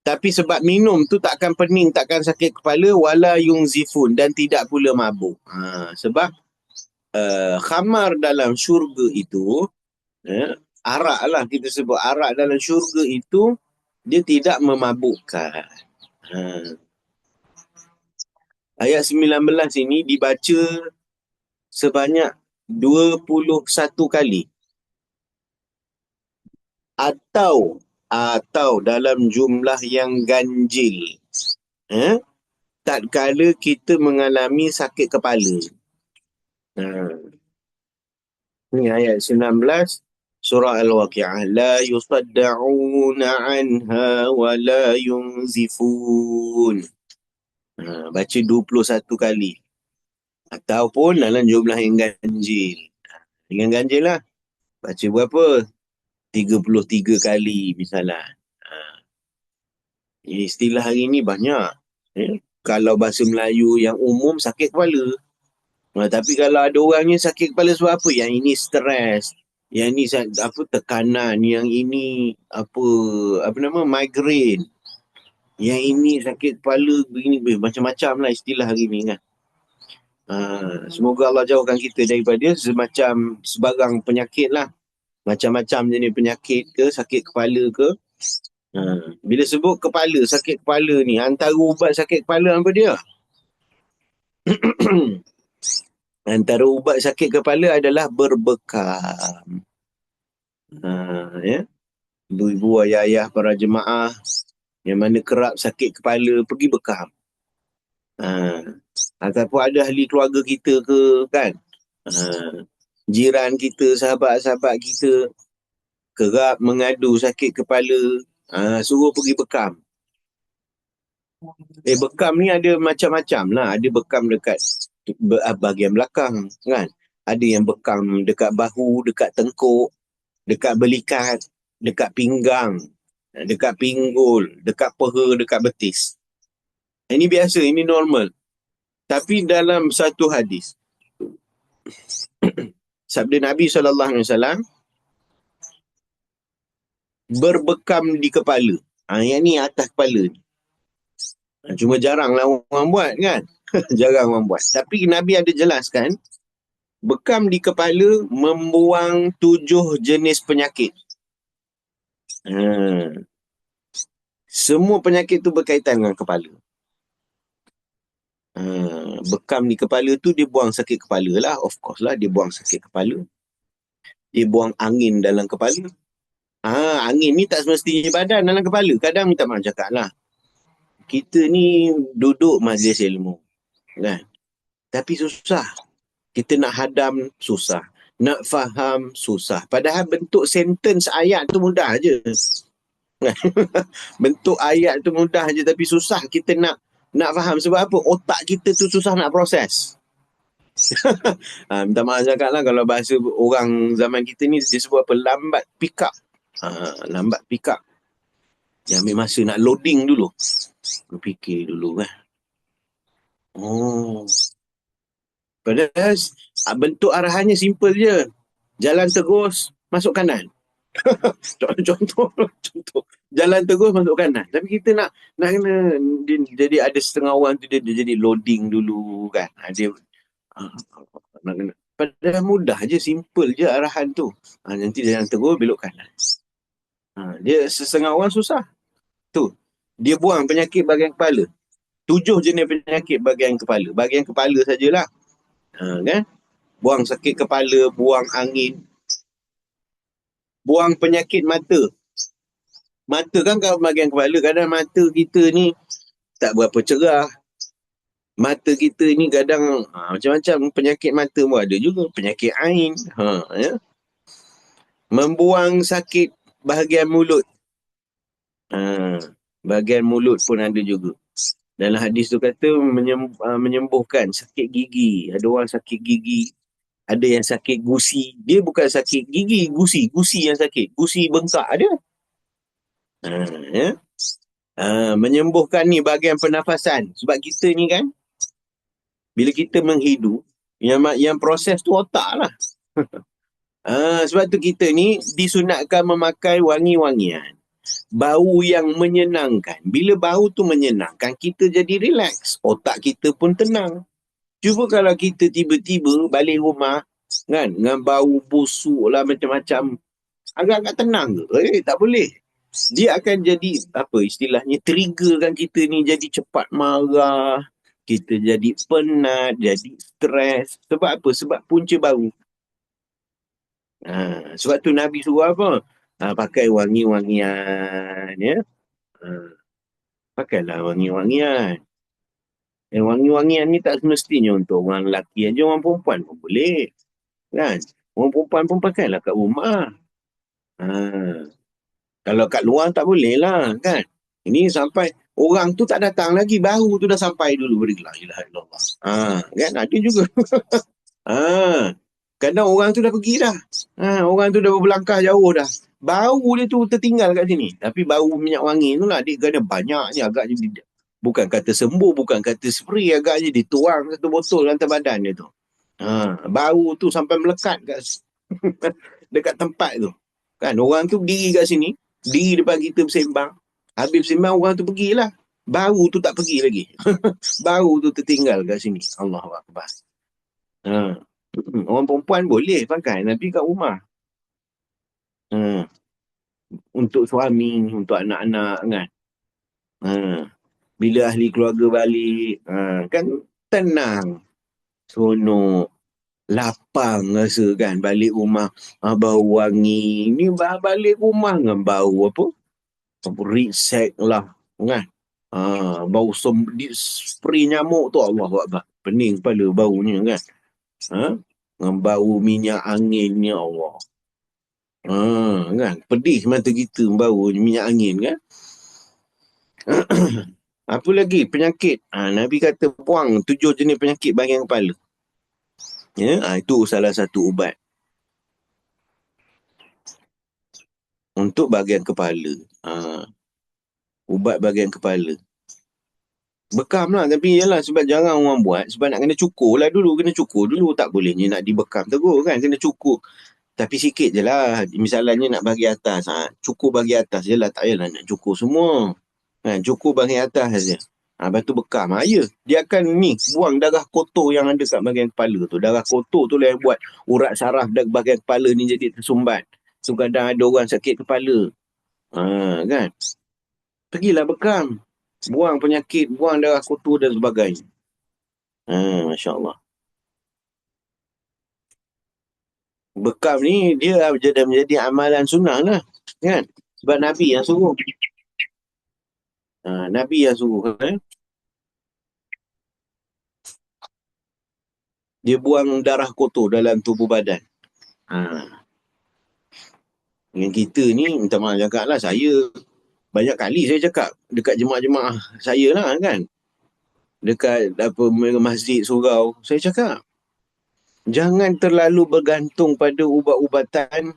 Tapi sebab minum tu takkan pening, takkan sakit kepala, wala yunzifun, dan tidak pula mabuk. Sebab khamar dalam syurga itu, arak lah kita sebut, arak dalam syurga itu, dia tidak memabukkan. Ayat 19 ini dibaca sebanyak 21 kali. atau dalam jumlah yang ganjil. Tatkala kita mengalami sakit kepala. Ini ayat 19 surah Al-Waqi'ah. La yusadda'una anha wa la yunzifun. Baca 21 kali. Ataupun dalam jumlah yang ganjil. Dengan ganjil lah. Baca berapa? 33 kali misalnya. Istilah hari ni banyak. Kalau bahasa Melayu yang umum sakit kepala. Tapi kalau ada orangnya sakit kepala sebab apa? Yang ini stres. Yang ini tekanan. Yang ini apa nama migraine. Yang ini sakit kepala begini macam-macam lah istilah hari ni kan. Semoga Allah jauhkan kita daripada semacam sebarang penyakit lah. Macam-macam jenis penyakit ke, sakit kepala ke. Bila sebut kepala, sakit kepala ni, antara ubat sakit kepala apa dia? Antara ubat sakit kepala adalah berbekam. Ibu-ibu, ayah-ayah, para jemaah yang mana kerap sakit kepala, pergi bekam. Ataupun ada ahli keluarga kita ke kan, jiran kita, sahabat-sahabat kita kerap mengadu sakit kepala, suruh pergi bekam. Bekam ni ada macam-macam lah. Ada bekam dekat bahagian belakang kan. Ada yang bekam dekat bahu, dekat tengkuk, dekat belikat, dekat pinggang, dekat pinggul, dekat peha, dekat betis. Ini biasa, ini normal. Tapi dalam satu hadis, sabda Nabi SAW, berbekam di kepala. Yang ni atas kepala ni. Cuma jaranglah orang buat kan. Jarang orang buat. Tapi Nabi ada jelaskan, bekam di kepala membuang 7 jenis penyakit. Semua penyakit tu berkaitan dengan kepala. Bekam di kepala tu dia buang sakit kepala lah. Of course lah dia buang sakit kepala. Dia buang angin dalam kepala. Angin ni tak semestinya badan dalam kepala. Kadang minta maaf cakap lah. Kita ni duduk majlis ilmu. Kan? Tapi susah. Kita nak hadam susah. Nak faham susah. Padahal bentuk sentence ayat tu mudah je. Bentuk ayat tu mudah je tapi susah kita nak faham. Sebab apa? Otak kita tu susah nak proses. Minta maaf cakap lah kalau bahasa orang zaman kita ni dia sebut apa? Lambat pick up. Lambat pick up. Dia ambil masa nak loading dulu. Fikir dulu kan. Padahal bentuk arahannya simple je. Jalan terus, masuk kanan. Contoh. Jalan terus, masuk kanan. Tapi kita nak kena, jadi ada setengah orang tu dia jadi loading dulu kan. Dia nak kena. Padahal mudah je, simple je arahan tu. Nanti jalan terus, belok kanan. Dia setengah orang susah. Tu. Dia buang penyakit bahagian kepala. 7 jenis penyakit bahagian kepala. Bahagian kepala sajalah. Kan? Buang sakit kepala, buang angin. Buang penyakit mata. Mata kan kalau bahagian kepala, kadang mata kita ni tak berapa cerah. Mata kita ni kadang macam-macam penyakit mata pun ada juga. Penyakit ain. Ya? Membuang sakit bahagian mulut. Bahagian mulut pun ada juga. Dalam hadis tu kata menyembuhkan sakit gigi. Ada orang sakit gigi. Ada yang sakit gusi. Dia bukan sakit gigi, gusi. Gusi yang sakit. Gusi bengkak ada. Ya? Menyembuhkan ni bahagian pernafasan. Sebab kita ni kan, bila kita menghidup, yang proses tu otak lah. Sebab tu kita ni disunatkan memakai wangi-wangian. Bau yang menyenangkan. Bila bau tu menyenangkan, kita jadi relax. Otak kita pun tenang. Cuba kalau kita tiba-tiba balik rumah, kan, dengan bau busuk lah macam-macam, agak-agak tenang ke? Tak boleh. Dia akan jadi, apa istilahnya, triggerkan kita ni jadi cepat marah. Kita jadi penat, jadi stres. Sebab apa? Sebab punca bau. Sebab tu Nabi suruh apa? Pakai wangi-wangian, ya. Ha, pakailah wangi-wangian. Wangi-wangian ni tak semestinya untuk orang lelaki aja, orang perempuan pun boleh. Kan? Orang perempuan pun pakailah kat rumah. Ha. Kalau kat luar tak boleh lah, kan? Ini sampai orang tu tak datang lagi, baru tu dah sampai dulu. La ilaha illallah. Kan? Ada juga. Kadang orang tu dah pergi dah. Orang tu dah berlangkah jauh dah. Bau dia tu tertinggal kat sini. Tapi bau minyak wangi tu lah, dia kena banyaknya agaknya. Bukan kata sembuh, bukan kata spray, agaknya dituang satu botol hantar badan dia tu. Bau tu sampai melekat kat dekat tempat tu. Kan, orang tu berdiri kat sini, berdiri depan kita bersembang. Habis bersembang, orang tu pergilah. Bau tu tak pergi lagi. Bau tu tertinggal kat sini. Allahu Akbar. Orang perempuan boleh pakai, tapi kat rumah. Untuk suami, untuk anak-anak, kan. Bila ahli keluarga balik, kan tenang, seronok, lapang rasa, kan. Balik rumah, bau wangi. Ni balik rumah dengan bau apa? Reset lah, kan. Bau spray nyamuk tu, Allah Akbar. Pening kepala baunya, kan. Dengan bau minyak angin ni, Allah. Kan. Pedih mata kita bau minyak angin, kan. Apa lagi? Penyakit. Nabi kata buang 7 jenis penyakit bahagian kepala. Ya, itu salah satu ubat. Untuk bahagian kepala. Ubat bahagian kepala. Bekam lah. Tapi yalah, sebab jarang orang buat. Sebab nak kena cukur lah dulu. Kena cukur dulu. Tak bolehnya nak dibekam terus, kan. Kena cukur. Tapi sikit je lah. Misalnya nak bagi atas. Cukur bagi atas je lah. Tak payahlah nak cukur semua. Kan, cukur bahagian atas saja. Lepas tu bekam. Ya, dia akan buang darah kotor yang ada kat bahagian kepala tu. Darah kotor tu lah yang buat urat saraf bahagian kepala ni jadi tersumbat. So kadang ada orang sakit kepala. Kan. Pergilah bekam. Buang penyakit, buang darah kotor dan sebagainya. Masya Allah. Bekam ni dia menjadi amalan sunnah lah. Kan. Sebab Nabi yang suruh. Nabi yang suruh. Dia buang darah kotor dalam tubuh badan. Dengan kita ni, minta maaf cakap lah, saya banyak kali saya cakap dekat jemaah-jemaah saya lah, kan. Dekat masjid surau, saya cakap, jangan terlalu bergantung pada ubat-ubatan.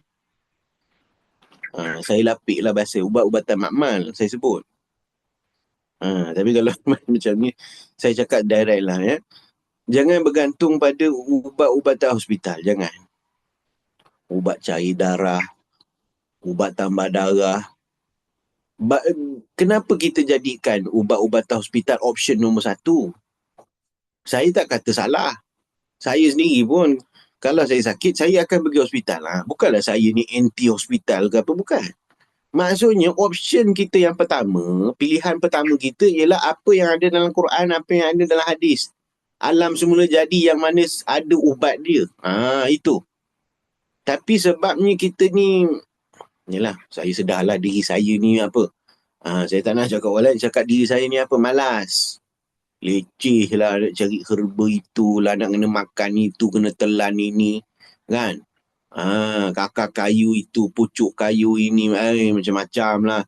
Saya lapik lah bahasa, ubat-ubatan makmal, saya sebut. Tapi kalau macam ni, saya cakap direct lah, ya. Jangan bergantung pada ubat-ubatan hospital, jangan. Ubat cair darah, ubat tambah darah. Kenapa kita jadikan ubat-ubatan hospital option nombor 1? Saya tak kata salah. Saya sendiri pun, kalau saya sakit, saya akan pergi hospital. Bukanlah saya ni anti-hospital ke apa, bukan. Maksudnya, option kita yang pertama, pilihan pertama kita ialah apa yang ada dalam Quran, apa yang ada dalam hadis. Alam semula jadi yang mana ada ubat dia. Itu. Tapi sebabnya kita ni, yalah, saya sedarlah diri saya ni apa. Saya tak nak cakap orang lain, cakap diri saya ni apa, malas. Leceh lah nak cari herba itu lah, nak kena makan itu, kena telan ini, kan. Kakak kayu itu, pucuk kayu ini, macam-macam lah.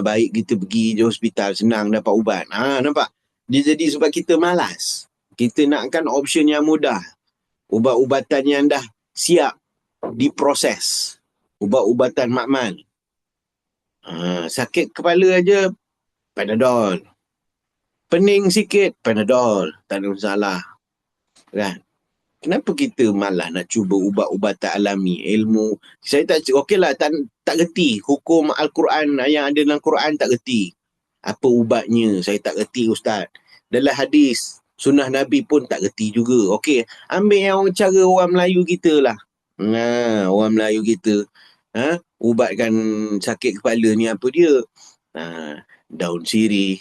Baik kita pergi je hospital, senang dapat ubat. Nampak? Dia jadi sebab kita malas. Kita nakkan option yang mudah. Ubat-ubatan yang dah siap diproses. Ubat-ubatan makmal. Sakit kepala aja, Panadol. Pening sikit, Panadol. Tak ada masalah. Kan? Kenapa kita malah nak cuba ubat-ubatan alami, ilmu? Saya tak, okeylah, tak reti. Hukum Al-Quran yang ada dalam Quran tak reti. Apa ubatnya? Saya tak reti, Ustaz. Dalam hadis, sunnah Nabi pun tak reti juga. Okey, ambil yang cara orang Melayu kita lah. Orang Melayu kita. Ubatkan sakit kepala ni apa dia? Daun sirih.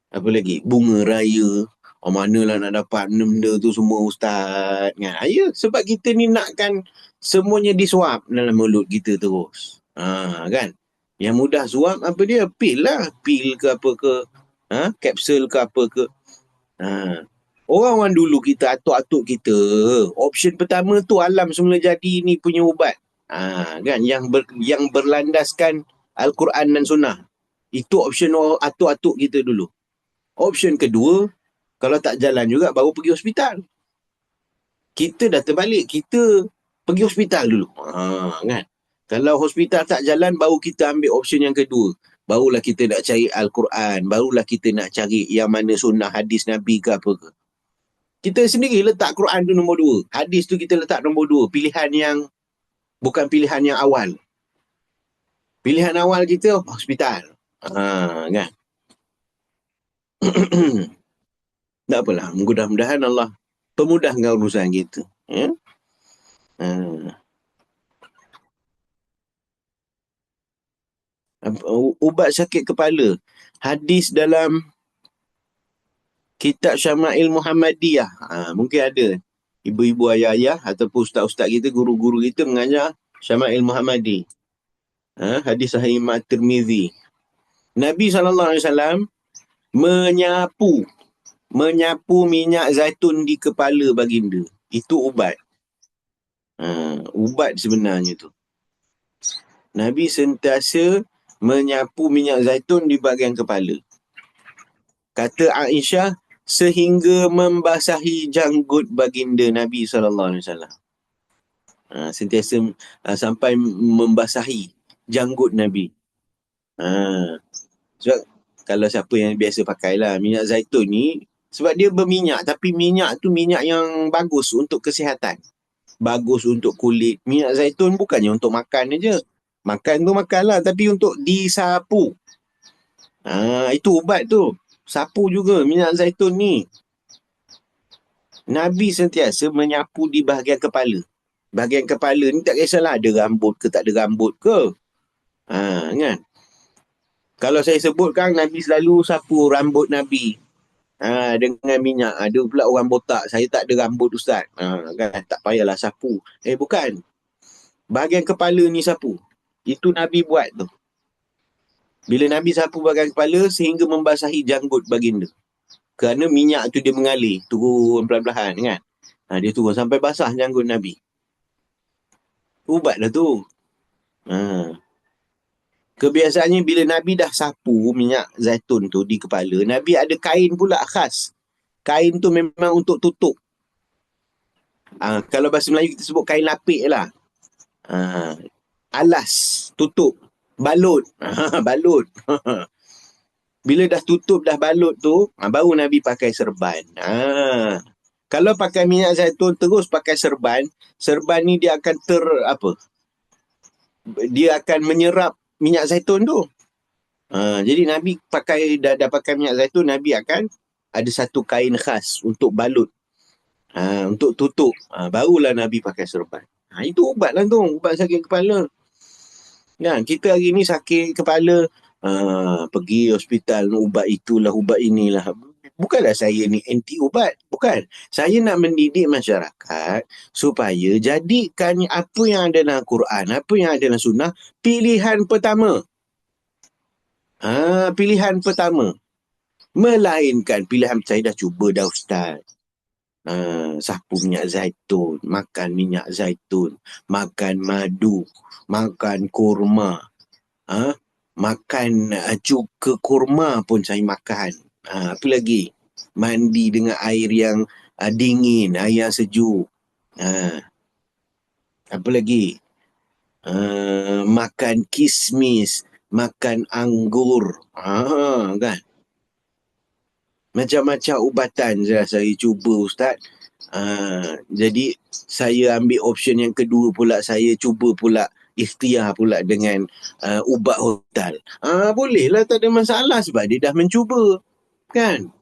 Apa lagi? Bunga raya. Manalah nak dapat benda tu semua, Ustaz. Ya, sebab kita ni nakkan semuanya disuap dalam mulut kita terus. Kan? Yang mudah suam apa dia? Pil lah. Pil ke apa ke. Kapsul ke apa ke. Orang-orang dulu kita, atuk-atuk kita, option pertama tu alam semula jadi ni punya ubat. Kan? Yang berlandaskan Al-Quran dan Sunnah. Itu option atuk-atuk kita dulu. Option kedua, kalau tak jalan juga baru pergi hospital. Kita dah terbalik. Kita pergi hospital dulu. Kan? Kalau hospital tak jalan, baru kita ambil option yang kedua. Barulah kita nak cari Al-Quran. Barulah kita nak cari yang mana sunnah hadis Nabi ke apa ke. Kita sendiri letak Quran tu nombor 2. Hadis tu kita letak nombor 2. Pilihan yang bukan pilihan yang awal. Pilihan awal kita hospital. Kan? Tak apalah. Mudah-mudahan Allah pemudahkan urusan kita. Ya? Ubat sakit kepala. Hadis dalam kitab Syama'il Muhammadiyah. Mungkin ada ibu-ibu, ayah-ayah ataupun ustaz-ustaz kita, guru-guru kita mengajar Syama'il Muhammadi. Hadis Sahih Imam Tirmizi. Nabi SAW menyapu minyak zaitun di kepala baginda. Itu ubat. Ubat sebenarnya tu. Nabi sentiasa menyapu minyak zaitun di bahagian kepala. Kata Aisyah, sehingga membasahi janggut baginda Nabi SAW. Sentiasa sampai membasahi janggut Nabi. Sebab kalau siapa yang biasa pakailah minyak zaitun ni, sebab dia berminyak, tapi minyak tu minyak yang bagus untuk kesihatan. Bagus untuk kulit. Minyak zaitun bukannya untuk makan je. Makan tu makanlah, tapi untuk disapu. Itu ubat tu. Sapu juga minyak zaitun ni. Nabi sentiasa menyapu di bahagian kepala. Bahagian kepala ni tak kisahlah ada rambut ke tak ada rambut ke. Kan? Kalau saya sebutkan, Nabi selalu sapu rambut Nabi. Dengan minyak. Ada pula orang botak, saya tak ada rambut ustaz. Kan? Tak payahlah sapu. Bukan. Bahagian kepala ni sapu. Itu Nabi buat tu. Bila Nabi sapu bahagian kepala sehingga membasahi janggut baginda. Kerana minyak tu dia mengalir. Turun perlahan-lahan kan. Dia turun sampai basah janggut Nabi. Ubat lah tu. Kebiasaannya bila Nabi dah sapu minyak zaitun tu di kepala, Nabi ada kain pula khas. Kain tu memang untuk tutup. Kalau bahasa Melayu kita sebut kain lapik lah. Alas, tutup. Balut. Balut. Bila dah tutup, dah balut tu, baru Nabi pakai serban. Kalau pakai minyak zaitun terus pakai serban, serban ni dia akan dia akan menyerap minyak zaitun tu. Jadi Nabi dah pakai minyak zaitun, Nabi akan ada satu kain khas untuk balut. Untuk tutup. Barulah Nabi pakai serban. Itu ubat lah tu. Ubat sakit kepala. Kita hari ni sakit kepala, pergi hospital, ubat itulah, ubat inilah. Bukanlah saya ni anti ubat. Bukan. Saya nak mendidik masyarakat supaya jadikan apa yang ada dalam Quran, apa yang ada dalam Sunnah, pilihan pertama. Pilihan pertama. Melainkan pilihan saya dah cuba dah ustaz. Sapu minyak zaitun, makan minyak zaitun, makan madu, makan kurma, makan cuka kurma pun saya makan. Apa lagi? Mandi dengan air yang dingin, air yang sejuk. Apa lagi? Makan kismis, makan anggur. Kan? Macam-macam ubatan saya cuba ustaz. Jadi saya ambil option yang kedua pula, saya cuba pula ikhtiar pula dengan ubat hospital. Bolehlah, tak ada masalah sebab dia dah mencuba. Kan?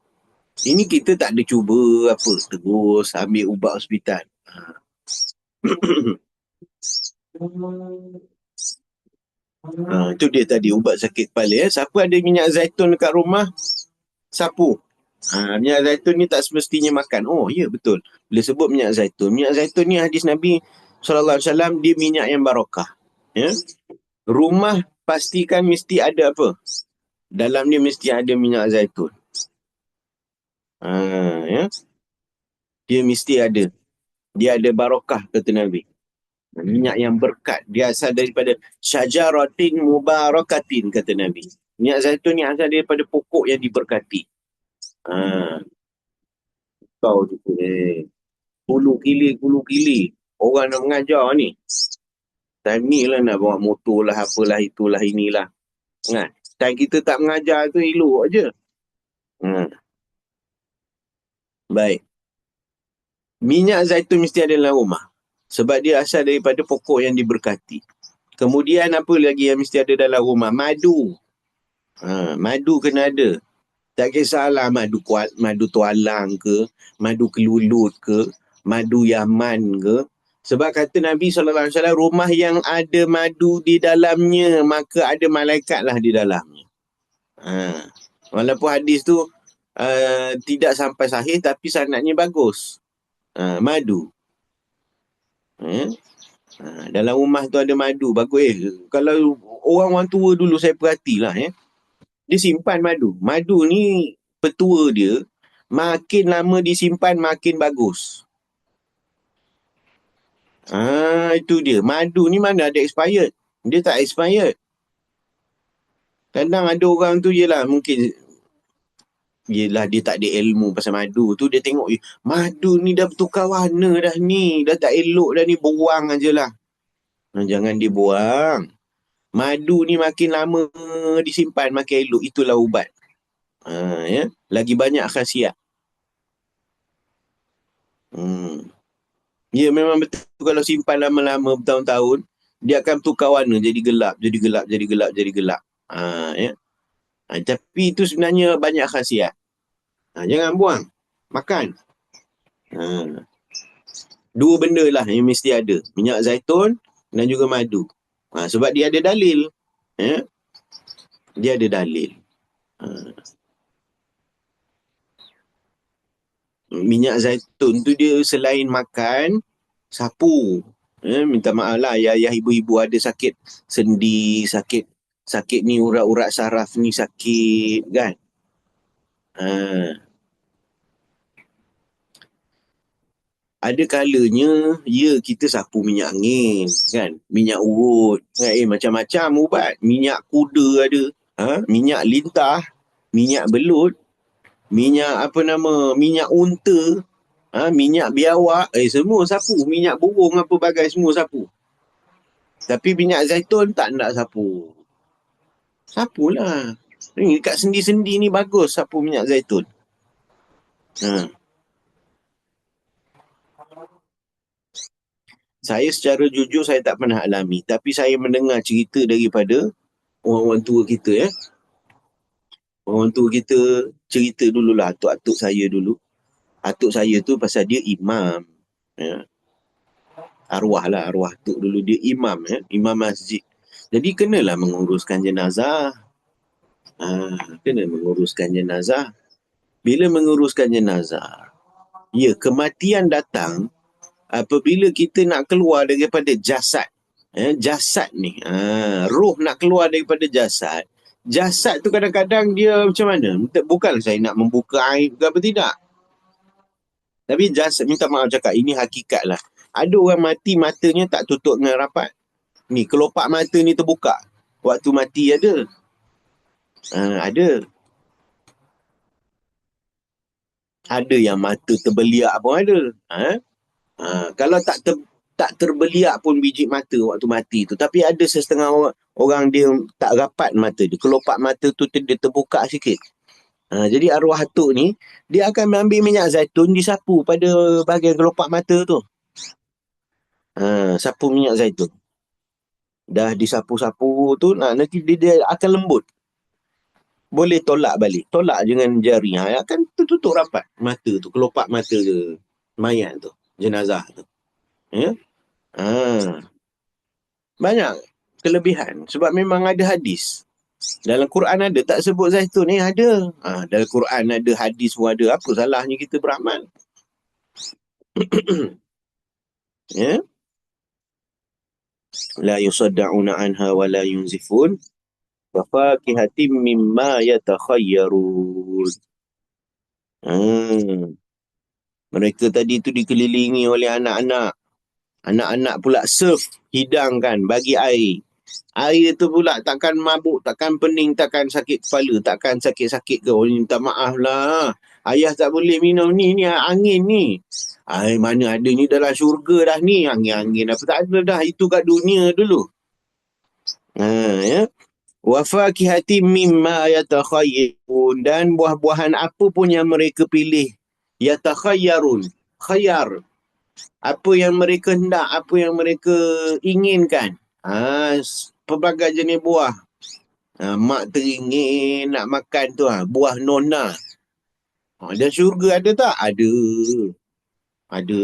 Ini kita tak ada cuba apa, terus ambil ubat hospital. Itu dia tadi ubat sakit kepala. Siapa ada minyak zaitun dekat rumah, sapu. Minyak zaitun ni tak semestinya makan. Ya betul. Bila sebut minyak zaitun ni hadis Nabi SAW, dia minyak yang barakah. Ya. Rumah pastikan mesti ada apa? Dalam dia mesti ada minyak zaitun. Ya. Dia mesti ada. Dia ada barakah, kata Nabi. Minyak yang berkat. Dia asal daripada syajaratin mubarakatin, kata Nabi. Minyak zaitun ni asal daripada pokok yang diberkati. Kau tu kulu kili. Orang nak mengajar ni. Time ni lah nak bawa motor lah, apalah, itulah, inilah. Kan? Time kita tak mengajar tu elok je. Baik. Minyak zaitun mesti ada dalam rumah. Sebab dia asal daripada pokok yang diberkati. Kemudian apa lagi yang mesti ada dalam rumah? Madu. Madu kena ada. Tak kisahlah madu tualang ke, madu kelulut ke, madu Yaman ke. Sebab kata Nabi SAW, rumah yang ada madu di dalamnya, maka ada malaikatlah di dalamnya. Walaupun hadis tu tidak sampai sahih, tapi sanadnya bagus. Madu. Dalam rumah tu ada madu, bagus. Kalau orang-orang tua dulu saya perhatilah, dia simpan madu. Madu ni petua dia, makin lama disimpan makin bagus. Itu dia. Madu ni mana ada expired. Dia tak expired. Kadang ada orang tu yelah mungkin yelah dia tak ada ilmu pasal madu tu. Dia tengok madu ni dah bertukar warna dah ni. Dah tak elok dah ni. Buang ajalah. Jangan dibuang. Madu ni makin lama disimpan makin elok. Itulah ubat. Ya. Lagi banyak khasiat. Ya memang betul, kalau simpan lama-lama bertahun-tahun, dia akan tukar warna jadi gelap, jadi gelap, jadi gelap, jadi gelap. Ya. Tapi itu sebenarnya banyak khasiat. Jangan buang. Makan. Dua benda lah yang mesti ada. Minyak zaitun dan juga madu. Sebab dia ada dalil. Ya. Dia ada dalil. Minyak zaitun tu dia selain makan, sapu. Minta maaf lah, ayah ibu-ibu ada sakit sendi, sakit ni urat-urat saraf ni sakit kan. Ada kalanya kita sapu minyak angin kan, minyak urut kan? Macam-macam ubat. Minyak kuda ada, minyak lintah, minyak belut, minyak minyak unta, minyak biawak, semua sapu. Minyak burung apa bagai semua sapu. Tapi minyak zaitun tak nak sapu. Sapulah. Ni kat sendi-sendi ni bagus sapu minyak zaitun. Saya secara jujur saya tak pernah alami. Tapi saya mendengar cerita daripada orang-orang tua kita. Orang tua kita cerita dululah, atuk-atuk saya dulu. Atuk saya tu pasal dia imam. Arwah atuk dulu. Dia imam, imam masjid. Jadi kenalah menguruskan jenazah. Kena menguruskan jenazah. Bila menguruskan jenazah, kematian datang apabila kita nak keluar daripada jasad. Jasad ni, roh nak keluar daripada jasad. Jasad tu kadang-kadang dia macam mana? Bukan saya nak membuka aib ke apa, tidak. Tapi jasad, minta maaf cakap, ini hakikat lah. Ada orang mati matanya tak tutup dengan rapat. Ni kelopak mata ni terbuka. Waktu mati ada. Ada. Ada yang mata terbeliak pun ada. Kalau tak terbeliak pun biji mata waktu mati tu. Tapi ada setengah orang dia tak rapat mata dia. Kelopak mata tu dia terbuka sikit. Jadi arwah atuk ni, dia akan mengambil minyak zaitun, disapu pada bahagian kelopak mata tu. Sapu minyak zaitun. Dah disapu-sapu tu, nanti dia akan lembut. Boleh tolak balik. Tolak dengan jari. Akan tertutup rapat mata tu. Kelopak mata mayat tu. Jenazah tu. Ya. Banyak kelebihan. Sebab memang ada hadis. Dalam Quran ada. Tak sebut zaitun ni ada. Dalam Quran ada, hadis pun ada. Apa salahnya kita beramal? Ya. La yusaddauna anha wa la yunzifun. Wa fakihatin mimma yatakhayyarun. Hmm. Mereka tadi tu dikelilingi oleh anak-anak. Anak-anak pula serve, hidangkan, bagi air. Air tu pula takkan mabuk, takkan pening, takkan sakit kepala, takkan sakit-sakit ke. Oh, minta maaf lah. Ayah tak boleh minum ni angin ni. Air mana ada ni dalam syurga dah ni. Angin-angin apa tak ada dah. Itu kat dunia dulu. Ya. Wa fakihatin mimma yatakhayyarun. Dan buah-buahan apa pun yang mereka pilih. Yatakhayyarun. Khayar. Apa yang mereka hendak, apa yang mereka inginkan. Pelbagai jenis buah. Mak teringin nak makan tu, buah nona. Dan syurga ada tak? Ada. Ada.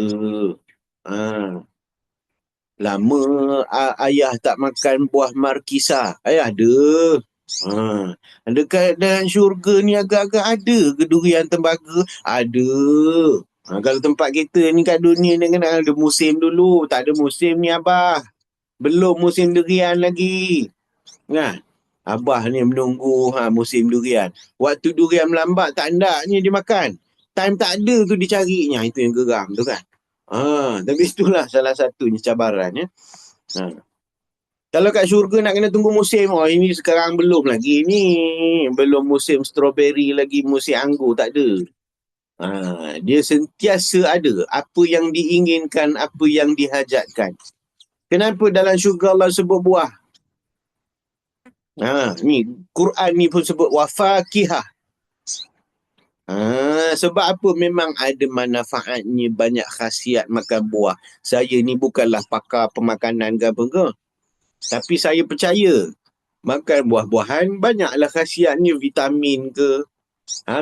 Ha. Lama ayah tak makan buah markisa. Ada. Dekat dalam syurga ni agak-agak ada ke durian tembaga? Ada. Kalau tempat kita ni kat dunia ni kena ada musim dulu. Tak ada musim ni abah. Belum musim durian lagi. Kan? Abah ni menunggu musim durian. Waktu durian melambat tak hendaknya dia makan. Time tak ada tu dia carinya. Itu yang geram tu kan. Tapi itulah salah satunya cabaran ya. Kalau kat syurga nak kena tunggu musim. Ini sekarang belum lagi ni. Belum musim strawberry lagi, musim anggur tak ada. Dia sentiasa ada. Apa yang diinginkan, apa yang dihajatkan. Kenapa dalam syurga Allah sebut buah? Ni Quran ni pun sebut wafakihah. Sebab apa? Memang ada manfaatnya, banyak khasiat makan buah. Saya ni bukanlah pakar pemakanan ke apa ke. Tapi saya percaya makan buah-buahan banyaklah khasiatnya, vitamin ke,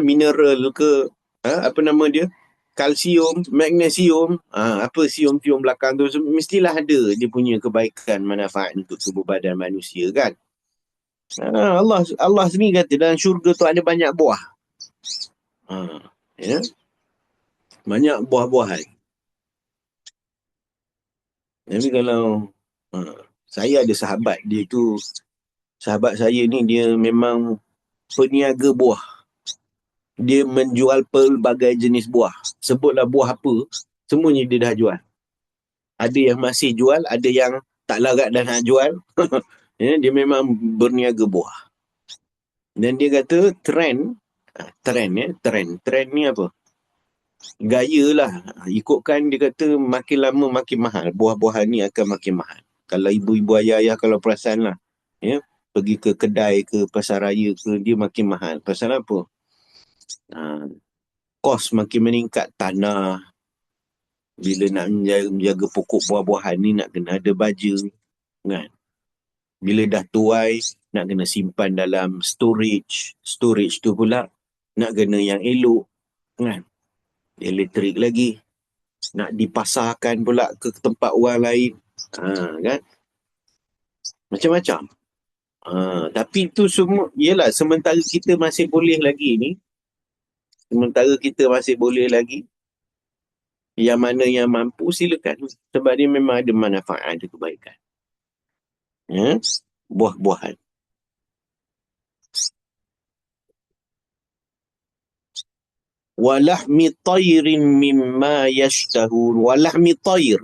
mineral ke, apa nama dia? Kalsium, magnesium, apa sium-sium belakang tu, mestilah ada dia punya kebaikan, manfaat untuk tubuh badan manusia kan. Allah sendiri kata dalam syurga tu ada banyak buah. Ya? Banyak buah-buahan. Tapi kalau saya ada sahabat, dia tu, sahabat saya ni dia memang peniaga buah. Dia menjual pelbagai jenis buah. Sebutlah buah apa, semuanya dia dah jual. Ada yang masih jual, ada yang tak larat dah nak jual. Dia memang berniaga buah. Dan dia kata trend ni apa? Gaya lah. Ikutkan dia kata makin lama makin mahal. Buah-buahan ni akan makin mahal. Kalau ibu-ibu ayah-ayah kalau perasan lah. Ya, pergi ke kedai ke pasar raya ke, dia makin mahal. Pasal apa? Kos makin meningkat, tanah. Bila nak menjaga pokok buah-buahan ni nak kena ada baja. Kan? Bila dah tuai, nak kena simpan dalam storage. Storage tu pula nak kena yang elok. Kan? Elektrik lagi. Nak dipasarkan pula ke tempat orang lain. Kan? Macam-macam. Tapi tu semua, yelah, sementara kita masih boleh lagi ni, yang mana yang mampu silakan. Sebab dia memang ada manfaat, ada kebaikan. Ya? Buah-buahan. Walahmi tayrin mimma yashtahun. Walahmi tayr.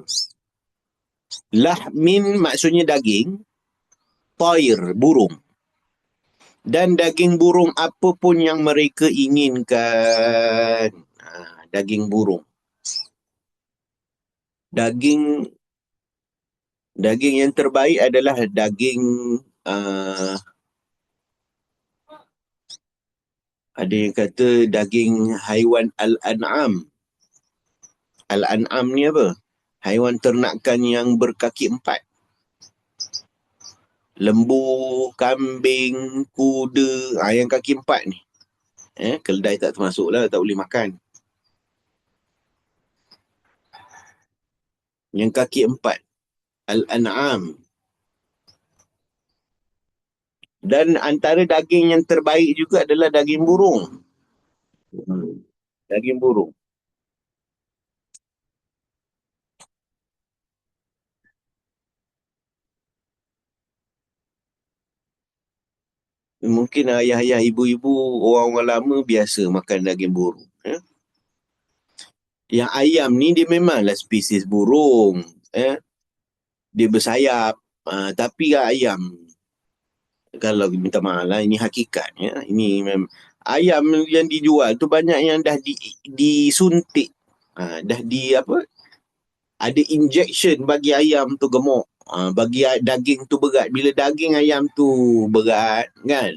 Lahmin maksudnya daging. Tayr, burung. Dan daging burung apapun yang mereka inginkan. Daging burung. Daging yang terbaik adalah daging ada yang kata daging haiwan al-an'am. Al-an'am ni apa? Haiwan ternakan yang berkaki 4. Lembu, kambing, kuda, yang kaki 4 ni. Keldai tak termasuk lah, tak boleh makan. Yang kaki 4. Al-an'am. Dan antara daging yang terbaik juga adalah daging burung. Daging burung. Mungkin ayah-ayah, ibu-ibu, orang-orang lama biasa makan daging burung. Ya. Yang ayam ni dia memanglah spesies burung. Ya. Dia bersayap. Tapi ayam, kalau minta maaf lah, ini hakikat. Ya. Ini ayam yang dijual tu banyak yang dah disuntik. Dah ada injection bagi ayam tu gemuk. Bagi daging tu berat. Bila daging ayam tu berat kan,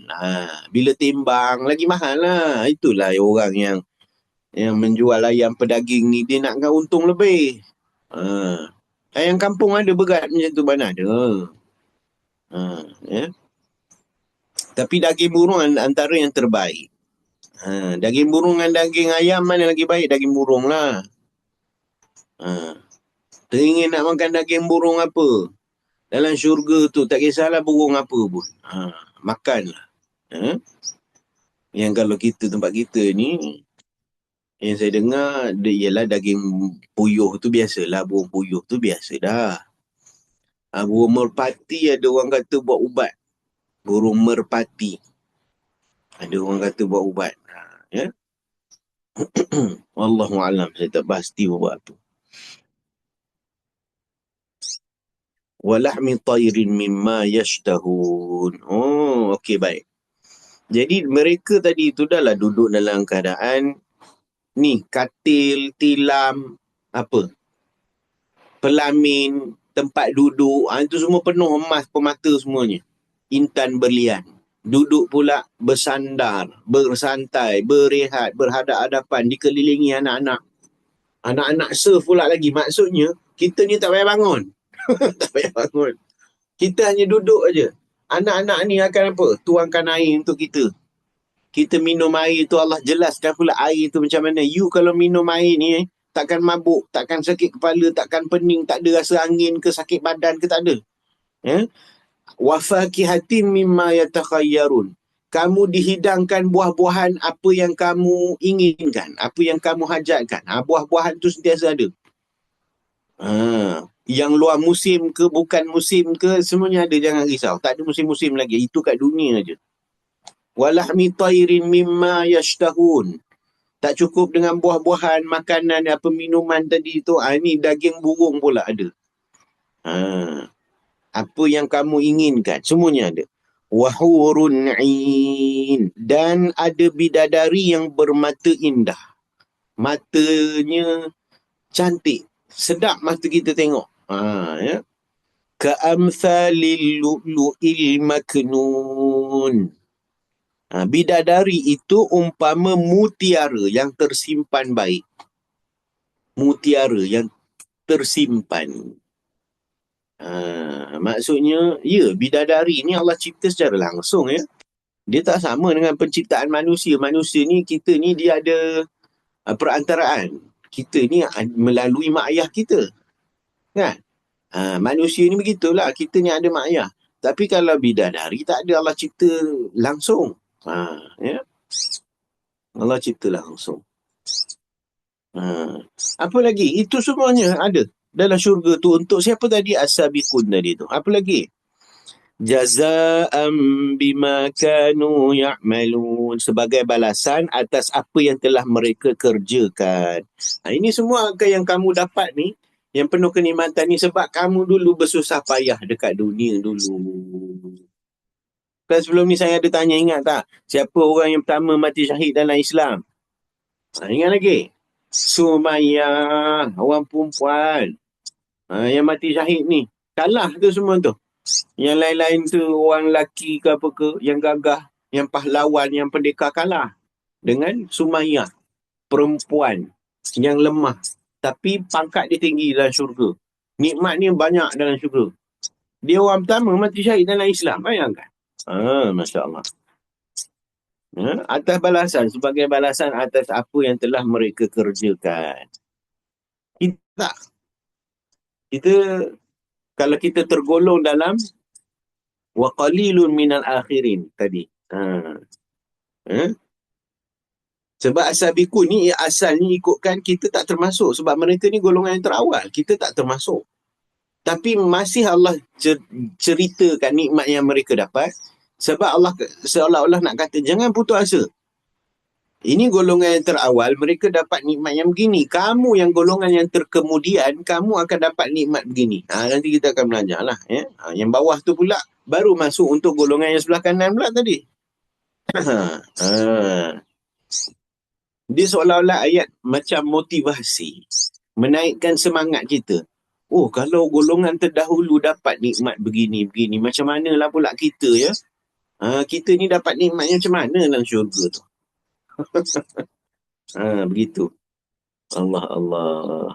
bila timbang lagi mahal lah. Itulah orang yang menjual ayam pedaging ni, dia nakkan untung lebih. Ayam kampung ada berat macam tu, mana ada. Ya. Tapi daging burung antara yang terbaik. Daging burung dengan daging ayam mana lagi baik? Daging burung lah. Teringin nak makan daging burung apa? Dalam syurga tu tak kisahlah burung apa pun. Makanlah. Yang kalau kita, tempat kita ni, yang saya dengar, dia ialah daging puyuh tu biasalah. Burung puyuh tu biasa dah. Burung merpati ada orang kata buat ubat. Burung merpati. Ada orang kata buat ubat. Ya. Wallahualam, saya tak pasti buat apa. Walahmi tayrin mimma yashtahun. Oh, okey, baik. Jadi mereka tadi tu dah lah duduk dalam keadaan ni, katil, tilam, pelamin, tempat duduk, itu semua penuh emas permata semuanya. Intan berlian. Duduk pula bersandar, bersantai, berehat, berhadap-hadapan, dikelilingi anak-anak. Anak-anak surf pula lagi. Maksudnya, kita ni tak payah bangun. Tak payah bangun. Kita hanya duduk aja. Anak-anak ni akan apa? Tuangkan air untuk kita. Kita minum air tu, Allah jelaskan pula air tu macam mana. You kalau minum air ni, takkan mabuk, takkan sakit kepala, takkan pening, tak ada rasa angin ke sakit badan ke, tak ada. Wa fakihatin mimma yatakhayyarun. Kamu dihidangkan buah-buahan apa yang kamu inginkan, apa yang kamu hajatkan. Buah-buahan tu sentiasa ada. Yang luar musim ke, bukan musim ke, semuanya ada, jangan risau. Tak ada musim-musim lagi. Itu kat dunia je. Walahmi tayrin mimma yashtahun. Tak cukup dengan buah-buahan, makanan, minuman tadi tu. Ini daging burung pula ada. Apa yang kamu inginkan, semuanya ada. Wahurun 'ain. Dan ada bidadari yang bermata indah. Matanya cantik. Sedap mata kita tengok. Ya. Ka'amthalil lu'lu'il maknun. Bidadari itu umpama mutiara yang tersimpan baik. Mutiara yang tersimpan. Maksudnya, ya, bidadari ni Allah cipta secara langsung, ya. Dia tak sama dengan penciptaan manusia. Manusia ni, kita ni dia ada perantaraan. Kita ni melalui mak ayah kita. Kan? Manusia ni begitulah. Kita ni ada mak ayah. Tapi kalau bidadari, tak ada, Allah cipta langsung. Ya. Allah cipta langsung. Apa lagi? Itu semuanya ada dalam syurga tu. Untuk siapa tadi? As-sabiqun tadi tu. Apa lagi? Jaza'an bima kanu ya'malun. Sebagai balasan atas apa yang telah mereka kerjakan. Ini semua yang kamu dapat ni, yang penuh kenikmatan ni, sebab kamu dulu bersusah payah dekat dunia dulu. Kan sebelum ni saya ada tanya, ingat tak? Siapa orang yang pertama mati syahid dalam Islam? Ingat lagi? Sumayyah, orang perempuan. Yang mati syahid ni. Kalah tu semua tu. Yang lain-lain tu orang lelaki ke apa ke, yang gagah, yang pahlawan, yang pendekar, kalah dengan Sumayyah, perempuan yang lemah. Tapi pangkat dia tinggi dalam syurga. Nikmat ni banyak dalam syurga. Dia orang pertama mati syahid dalam Islam. Bayangkan. Masya Allah. Atas balasan, sebagai balasan atas apa yang telah mereka kerjakan. Kita kalau kita tergolong dalam wa qalilun minal akhirin tadi. Sebab as-sabiqun ni asalnya ikutkan kita tak termasuk. Sebab mereka ni golongan yang terawal. Kita tak termasuk. Tapi masih Allah ceritakan nikmat yang mereka dapat. Sebab Allah seolah-olah nak kata, jangan putus asa. Ini golongan yang terawal, mereka dapat nikmat yang begini. Kamu yang golongan yang terkemudian, kamu akan dapat nikmat begini. Nanti kita akan belajar lah. Ya? Yang bawah tu pula, baru masuk untuk golongan yang sebelah kanan pula tadi. Dia seolah-olah ayat macam motivasi. Menaikkan semangat kita. Oh, kalau golongan terdahulu dapat nikmat begini-begini, macam manalah pula kita ya? Kita ni dapat nikmatnya macam mana dalam syurga tu? Begitu. Allah.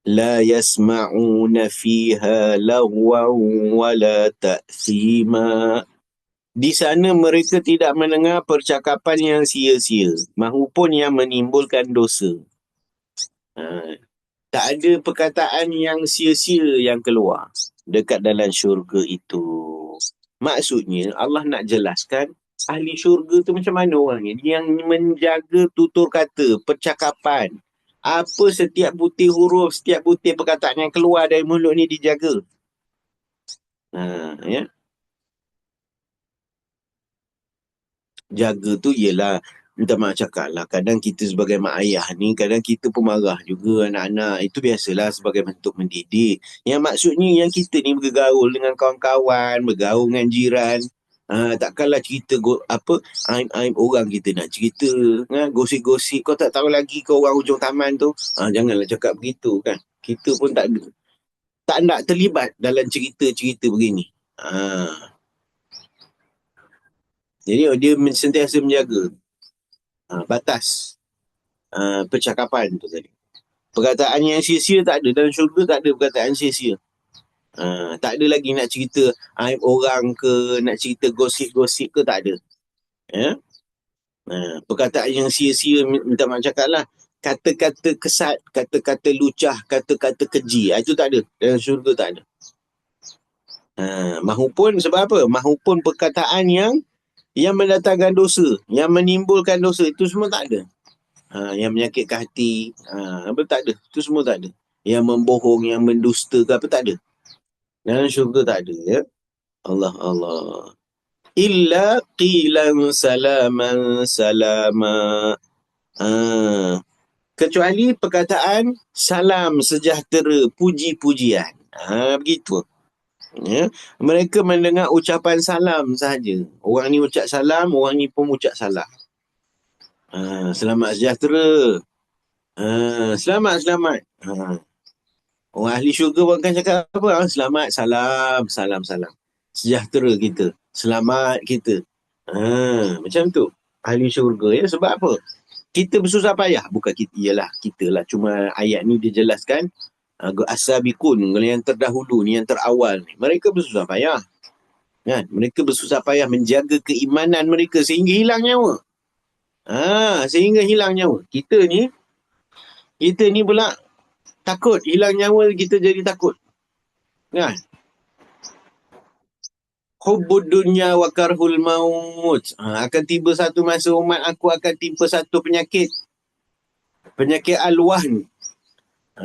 La yasma'una fiha lagwan wala ta'thima. Di sana mereka tidak mendengar percakapan yang sia-sia, mahupun yang menimbulkan dosa. Tak ada perkataan yang sia-sia yang keluar dekat dalam syurga itu. Maksudnya Allah nak jelaskan ahli syurga tu macam mana orangnya. Yang menjaga tutur kata, percakapan. Apa setiap butir huruf, setiap butir perkataan yang keluar dari mulut ni dijaga. Ya. Jaga tu ialah, minta maaf cakap lah, kadang kita sebagai mak ayah ni, kadang kita pun marah juga anak-anak. Itu biasalah sebagai bentuk mendidik. Yang maksudnya yang kita ni bergaul dengan kawan-kawan, bergaul dengan jiran. Takkanlah cerita aib orang kita nak cerita. Gosip-gosip, kau tak tahu lagi kau orang hujung taman tu. Janganlah cakap begitu kan. Kita pun tak nak terlibat dalam cerita-cerita begini. Jadi dia sentiasa menjaga batas percakapan tu tadi. Perkataan yang sia-sia tak ada. Dalam syurga tak ada perkataan sia-sia. Tak ada lagi nak cerita aib orang ke, nak cerita gosip-gosip ke, tak ada. Ya? Perkataan yang sia-sia, minta maaf cakap lah, kata-kata kesat, kata-kata lucah, kata-kata keji, itu tak ada. Dalam syurga tak ada. Mahupun sebab apa? Mahupun perkataan yang mendatangkan dosa, yang menimbulkan dosa, itu semua tak ada. Yang menyakitkan hati, apa tak ada. Itu semua tak ada. Yang membohong, yang mendusta ke apa, tak ada. Dalam syurga tak ada. Ya? Allah. Illa qilan salaman salama. Kecuali perkataan salam sejahtera, puji-pujian. Begitu. Ya? Mereka mendengar ucapan salam sahaja. Orang ni ucap salam, orang ni pun ucap salam. Selamat sejahtera. Selamat. Orang ahli syurga pun akan cakap apa? Selamat, salam. Sejahtera kita. Selamat kita. Macam tu. Ahli syurga ya. Sebab apa? Kita bersusah payah. Bukan kita, ialah kita lah. Cuma ayat ni dia jelaskan. As-sabiqun, yang terdahulu ni, yang terawal ni. Mereka bersusah payah. Kan? Mereka bersusah payah menjaga keimanan mereka sehingga hilang nyawa. Sehingga hilang nyawa. Kita ni pula takut hilang nyawa, kita jadi takut. Kan? Hubbud dunya wa karhul maut. Akan tiba satu masa umat aku akan timpa satu penyakit. Penyakit al-wahn.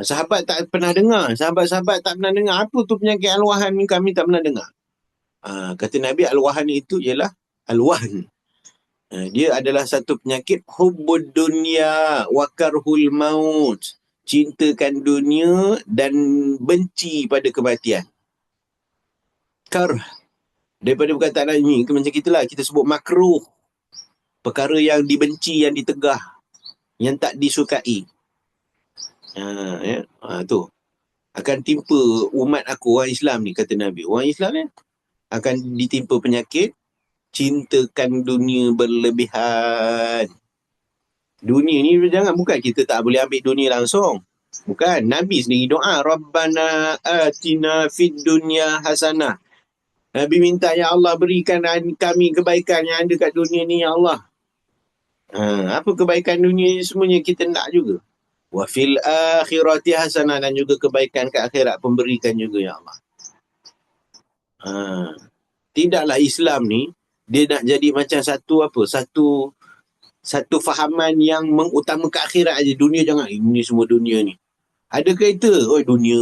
Sahabat tak pernah dengar. Sahabat-sahabat tak pernah dengar. Apa tu penyakit al-wahn ni, kami tak pernah dengar. Kata Nabi, al-wahn itu ialah al-wahn. Dia adalah satu penyakit. Hubbud dunya wa karhul maut. Cintakan dunia dan benci pada kematian. Karh. Daripada perkataan ini, macam kita lah, kita sebut makruh. Perkara yang dibenci, yang ditegah, yang tak disukai. Tu. Akan timpa umat aku, orang Islam ni, kata Nabi. Orang Islam ni akan ditimpa penyakit, cintakan dunia berlebihan. Dunia ni bukan kita tak boleh ambil dunia langsung. Bukan. Nabi sendiri doa, Rabbana atina fid dunya hasanah. Nabi minta, ya Allah berikan kami kebaikan yang ada kat dunia ni, ya Allah. Apa kebaikan dunia ni, semuanya kita nak juga. Wa fil akhirati hasanah, dan juga kebaikan ke akhirat pun berikan juga, ya Allah. Tidaklah Islam ni, dia nak jadi macam satu fahaman yang mengutamakan akhirat aja. Dunia jangan, ini semua dunia ni. Ada kata, dunia.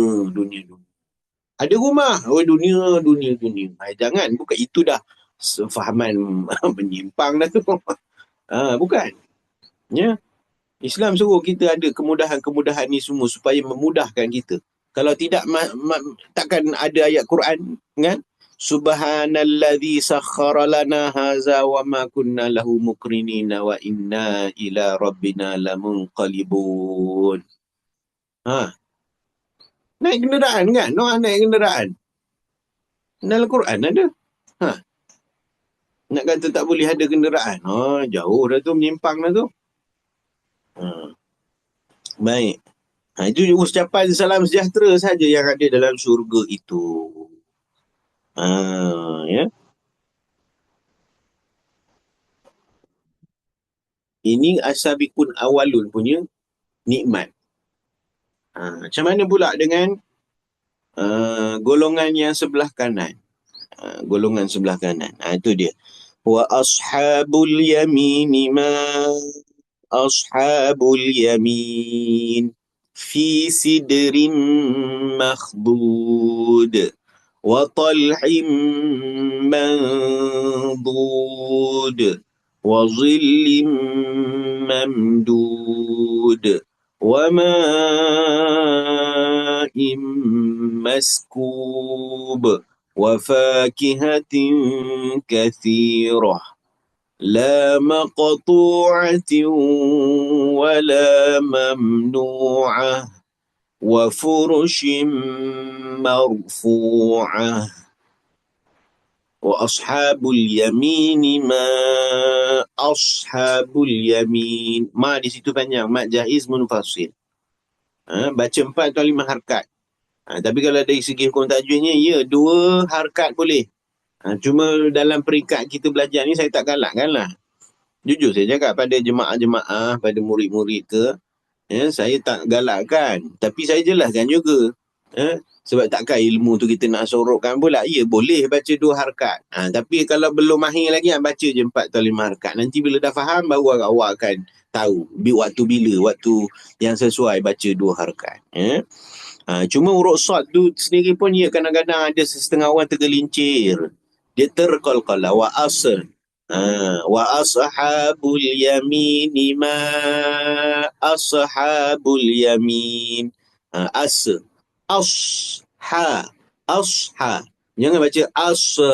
Ada rumah. Oh, dunia. Jangan, bukan itu dah sefahaman menyimpang dah tu. Bukan. Ya. Islam suruh kita ada kemudahan-kemudahan ni semua supaya memudahkan kita. Kalau tidak, takkan ada ayat Quran, kan? Subhanalladzi sakhkhara lana haza wa ma kunna lahu muqrinina wa inna ila rabbina lamunqalibun. Naik kenderaan kan? Naik kenderaan. Dalam Quran ada. Nak kata tak boleh ada kenderaan. Jauh dah tu, menyimpang dah tu. Baik. Itu ucapan salam sejahtera saja yang ada dalam syurga itu. Ya. Ini as-sabiqun awalun punya nikmat. Macam mana pula dengan golongan yang sebelah kanan? Golongan sebelah kanan. Itu dia. Wa ashabul yamini ma ashabul yamin fi sidrin makhdud wa talhim mandud wa zillim mamdud wa ma'im maskub wa fakihatin kathirah la maqtu'atin wa la mamnu'ah wa furushin marfu'ah wa ashabul yamin ma ashabul yamin. Ma di situ panjang, mat jaiz munfasil. Baca 4 atau 5 harkat. Tapi kalau dari segi hukum tajwidnya, ya, 2 harkat boleh. Cuma dalam peringkat kita belajar ni, saya tak galakkan lah. Jujur saya cakap pada jemaah-jemaah, pada murid-murid ke, saya tak galakkan. Tapi saya jelaskan juga. Sebab takkan ilmu tu kita nak sorokkan pula. Ya, boleh baca 2 harkat. Tapi kalau belum mahir lagi, baca je 4 atau 5 harkat. Nanti bila dah faham, baru awak akan tahu waktu yang sesuai baca 2 harkat. Cuma huruf sad tu sendiri pun ya, kadang-kadang ada setengah orang tergelincir. Dia terqalqala wa asr. Wa ashabul yamin ma ashabul yamin. Asha. Jangan baca asha.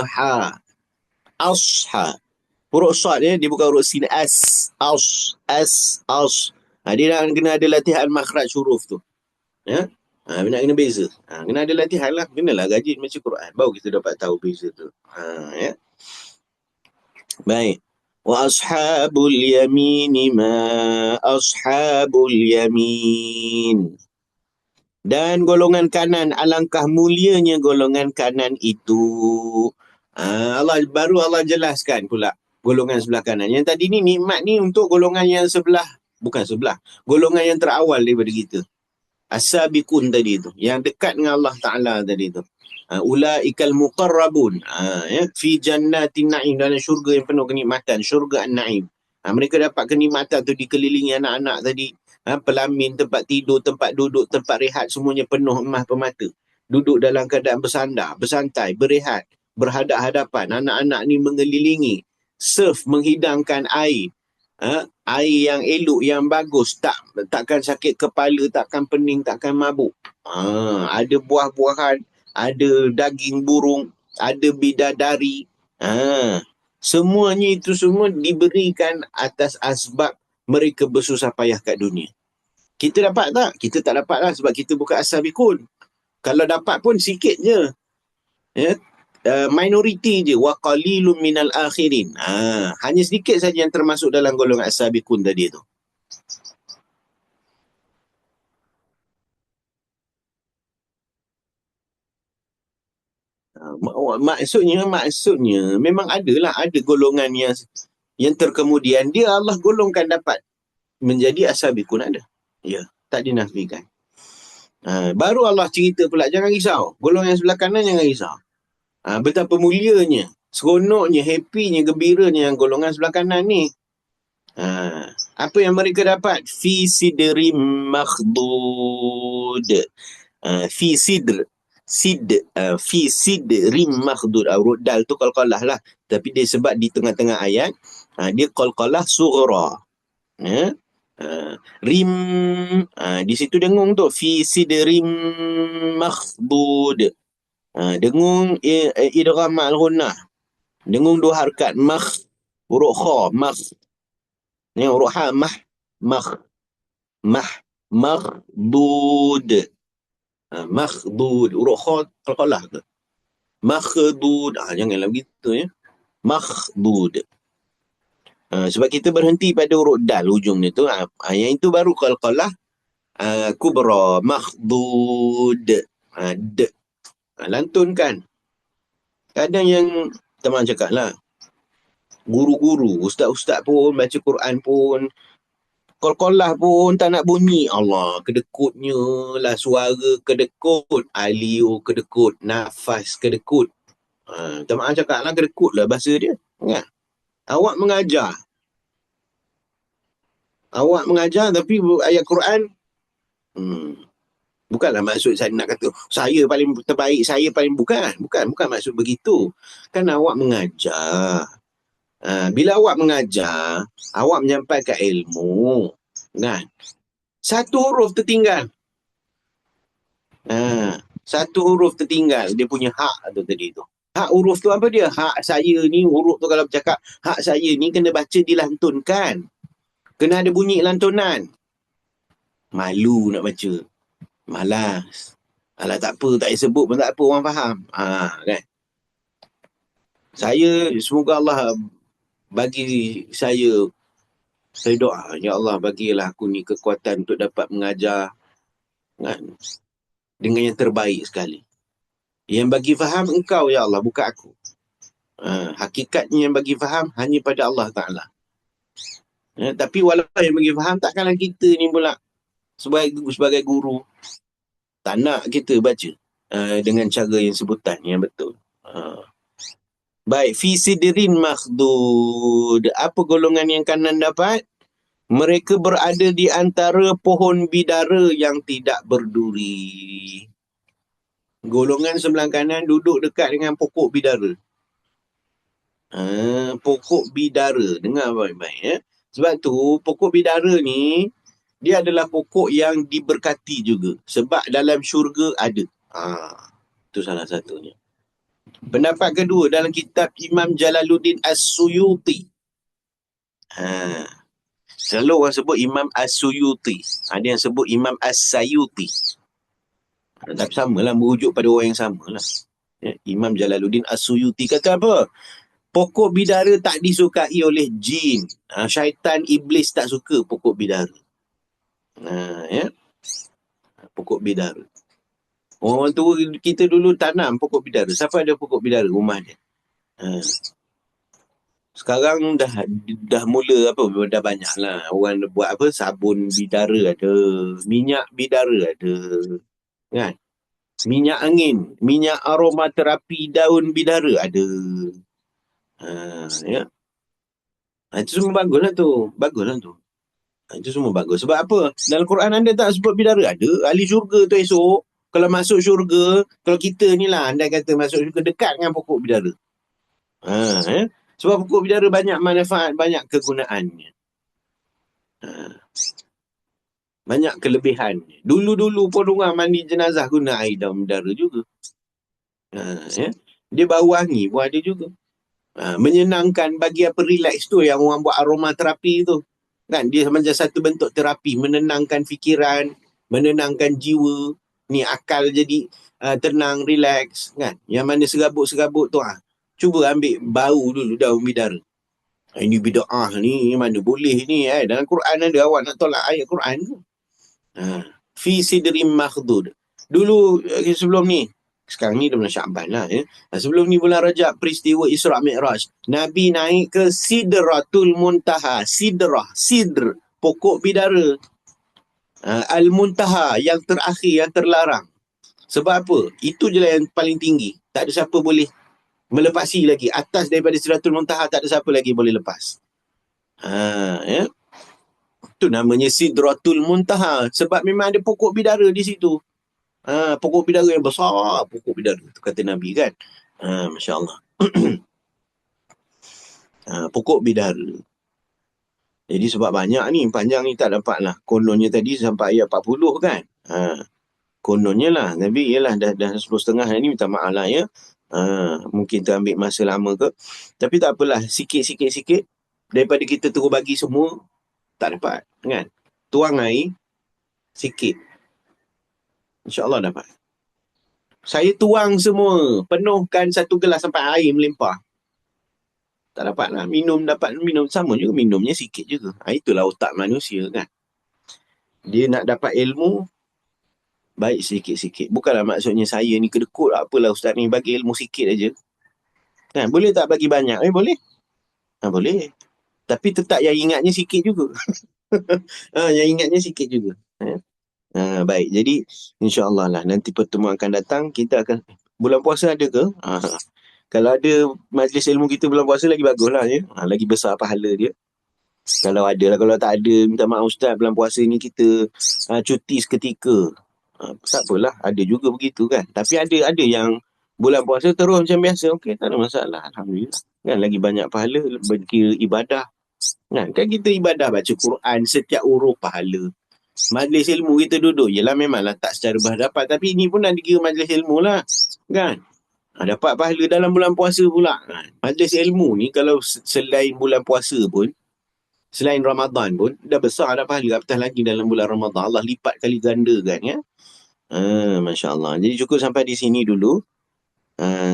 Huruf sad dia bukan huruf sin. Dia nak kena ada latihan makhraj huruf tu. Ya. Kena beza. Kena ada latihan lah. Kenalah rajin baca Quran. Baru kita dapat tahu beza tu. Ya. Baik. Wa ashabul yamin ma ashabul yamin. Dan golongan kanan, alangkah mulianya golongan kanan itu. Allah jelaskan pula golongan sebelah kanan. Yang tadi ni nikmat ni untuk golongan yang golongan yang terawal daripada kita. As-sabiqun tadi tu, yang dekat dengan Allah Ta'ala tadi tu. Ulaikal muqarrabun, fi jannatin na'im, dalam syurga yang penuh kenikmatan, syurga an-na'im. Mereka dapat kenikmatan tu, dikelilingi anak-anak tadi, pelamin, tempat tidur, tempat duduk, tempat rehat, semuanya penuh emas permata. Duduk dalam keadaan bersandar, bersantai, berehat, berhadap-hadapan. Anak-anak ni mengelilingi, serve, menghidangkan air. Air yang elok, yang bagus, takkan sakit kepala, takkan pening, takkan mabuk. Ada buah-buahan, ada daging burung, ada bidadari. Semuanya itu semua diberikan atas asbab mereka bersusah payah kat dunia. Kita dapat tak? Kita tak dapat lah, sebab kita bukan as-sabiqun. Kalau dapat pun sikit je. Minoriti je. Wa qalilun minal akhirin. Hanya sedikit saja yang termasuk dalam golongan as-sabiqun tadi tu. Maksudnya memang ada golongan yang terkemudian, dia Allah golongkan dapat menjadi as-sabiqun, ada. Ya, tak dinafikan. Baru Allah cerita pula, jangan risau. Golongan yang sebelah kanan jangan risau. Betapa mulianya, seronoknya, happynya, gembiranya yang golongan sebelah kanan ni. Apa yang mereka dapat? Fi sidrim makhdud. Fi sidr. fi sidrim makhdud. Huruf dal tu qalqalah lah. Tapi dia sebab di tengah-tengah ayat, dia qalqalah sughra. Ya. Rim, di situ dengung tu. Fi sidrim makhdud. Dengung idgham ma'al ghunnah. Dengung dua harakat. Huruf kha. Ni huruf ha. Makhdud. Makhdud. Huruf kha qalqalah tu. Makhdud. Janganlah begitu ya. Makhdud. Sebab kita berhenti pada huruf dal ujung ni tu. Yang itu baru qalqalah kubra. Makhdud. Lantun kan. Kadang yang teman cakap lah, guru-guru, ustaz-ustaz pun baca Quran pun qalqalah pun tak nak bunyi. Allah, kedekutnya lah, suara kedekut, alio kedekut, nafas kedekut. Teman cakap lah, kedekut lah bahasa dia. Ingat? Awak mengajar tapi ayat Quran bukanlah maksud saya nak kata saya paling terbaik, saya paling bukan maksud begitu. Kan awak mengajar. Bila awak mengajar, awak menyampaikan ilmu, kan? Satu huruf tertinggal. Satu huruf tertinggal, dia punya hak tu tadi tu. Hak huruf tu apa dia? Hak saya ni, huruf tu kalau bercakap, hak saya ni kena baca dilantunkan. Kena ada bunyi lantunan. Malu nak baca. Malas. Alah tak apa, tak payah sebut pun tak apa, orang faham. Kan? Saya, semoga Allah bagi saya doa, ya Allah bagilah aku ni kekuatan untuk dapat mengajar, kan? Dengan yang terbaik sekali. Yang bagi faham engkau ya Allah, bukan aku. Hakikatnya yang bagi faham hanya pada Allah Ta'ala. Tapi walaupun yang bagi faham, takkanlah kita ni pula sebagai guru tak nak kita baca dengan cara yang sebutan yang betul. Baik, fi sidrin makhdud. Apa golongan yang kanan dapat? Mereka berada di antara pohon bidara yang tidak berduri. Golongan sebelah kanan duduk dekat dengan pokok bidara. Pokok bidara. Dengar baik-baik ya. Sebab tu pokok bidara ni dia adalah pokok yang diberkati juga. Sebab dalam syurga ada. Itu salah satunya. Pendapat kedua dalam kitab Imam Jalaluddin As-Suyuti. Selalu orang sebut Imam As-Suyuti. Ada yang sebut Imam As-Sayuti. Tapi samalah, merujuk pada orang yang samalah. Imam Jalaluddin As-Suyuti kata apa? Pokok bidara tak disukai oleh jin. Syaitan, iblis tak suka pokok bidara. Pokok bidara. Orang tua kita dulu tanam pokok bidara. Siapa ada pokok bidara rumah dia? Sekarang dah mula dah banyak lah. Orang buat sabun bidara ada, minyak bidara ada, kan? Minyak angin, minyak aromaterapi daun bidara ada. Itu semua baguslah tu. Itu semua bagus. Sebab apa? Dalam Quran anda tak sebut bidara. Ada ahli syurga tu esok. Kalau masuk syurga, kalau kita ni lah, anda kata masuk syurga dekat dengan pokok bidara. Sebab pokok bidara banyak manfaat, banyak kegunaannya. Banyak kelebihannya. Dulu-dulu pun orang mandi jenazah guna air daun bidara juga. Dia bau wangi pun ada juga. Menyenangkan, bagi apa relax tu yang orang buat aromaterapi tu. Kan dia macam satu bentuk terapi, menenangkan fikiran, menenangkan jiwa, ni akal jadi tenang, relax, kan? Yang mana serabut-serabut tu cuba ambil bau dulu daun bidara. Ini bid'ah ni, mana boleh ni. Dalam Quran ada, awak nak tolak ayat Quran tu. Fi sidrim makhdud. Dulu sebelum ni, sekarang ni dah bulan Sya'ban lah ya. Sebelum ni bulan Rajab, peristiwa Isra' Mi'raj. Nabi naik ke Sidratul Muntaha. Sidr, pokok bidara. Al-Muntaha, yang terakhir, yang terlarang. Sebab apa? Itu je lah yang paling tinggi. Tak ada siapa boleh melepasi lagi. Atas daripada Sidratul Muntaha, tak ada siapa lagi boleh lepas. Itu namanya Sidratul Muntaha. Sebab memang ada pokok bidara di situ. Pokok bidara yang besar, pokok bidara tu kata Nabi kan. Masya Allah. Pokok bidara. Jadi sebab banyak ni, panjang ni tak dapat lah. Kononnya tadi sampai ayat 40 kan. Kononnya lah. Nabi ialah dah 10.30 ni, minta maaf lah ya. Mungkin terambil masa lama ke. Tapi tak apalah, sikit-sikit daripada kita terus bagi semua, tak dapat kan. Tuang air sikit, InsyaAllah dapat. Saya tuang semua, penuhkan satu gelas sampai air melimpah. Tak dapat lah. Dapat minum sama juga, minumnya sikit juga. Itulah otak manusia kan. Dia nak dapat ilmu, baik sikit-sikit. Bukanlah maksudnya saya ni kedekut apalah ustaz ni, bagi ilmu sikit aja. Kan? Boleh tak bagi banyak? Boleh. Boleh. Tapi tetap yang ingatnya sikit juga. Yang ingatnya sikit juga. Baik. Jadi insyaAllah lah, nanti pertemuan akan datang, kita akan, bulan puasa ada ke? Kalau ada majlis ilmu kita bulan puasa, lagi bagus lah ya. Lagi besar pahala dia. Kalau ada lah. Kalau tak ada, minta maaf ustaz, bulan puasa ni kita cuti seketika. Tak apalah, ada juga begitu kan. Tapi ada yang bulan puasa terus macam biasa. Okey, tak ada masalah. Alhamdulillah. Kan lagi banyak pahala, berkira ibadah. Kan kita ibadah, baca Quran, setiap huruf pahala. Majlis ilmu kita duduk, yelah memanglah tak secara berhadapan. Tapi ini pun dah dikira majlis ilmu lah. Kan? Dapat pahala dalam bulan puasa pula. Majlis ilmu ni kalau selain bulan puasa pun, selain Ramadan pun, dah besar dah pahala. Apatah lagi dalam bulan Ramadan. Allah lipat kali ganda kan ya. Masya Allah. Jadi cukup sampai di sini dulu.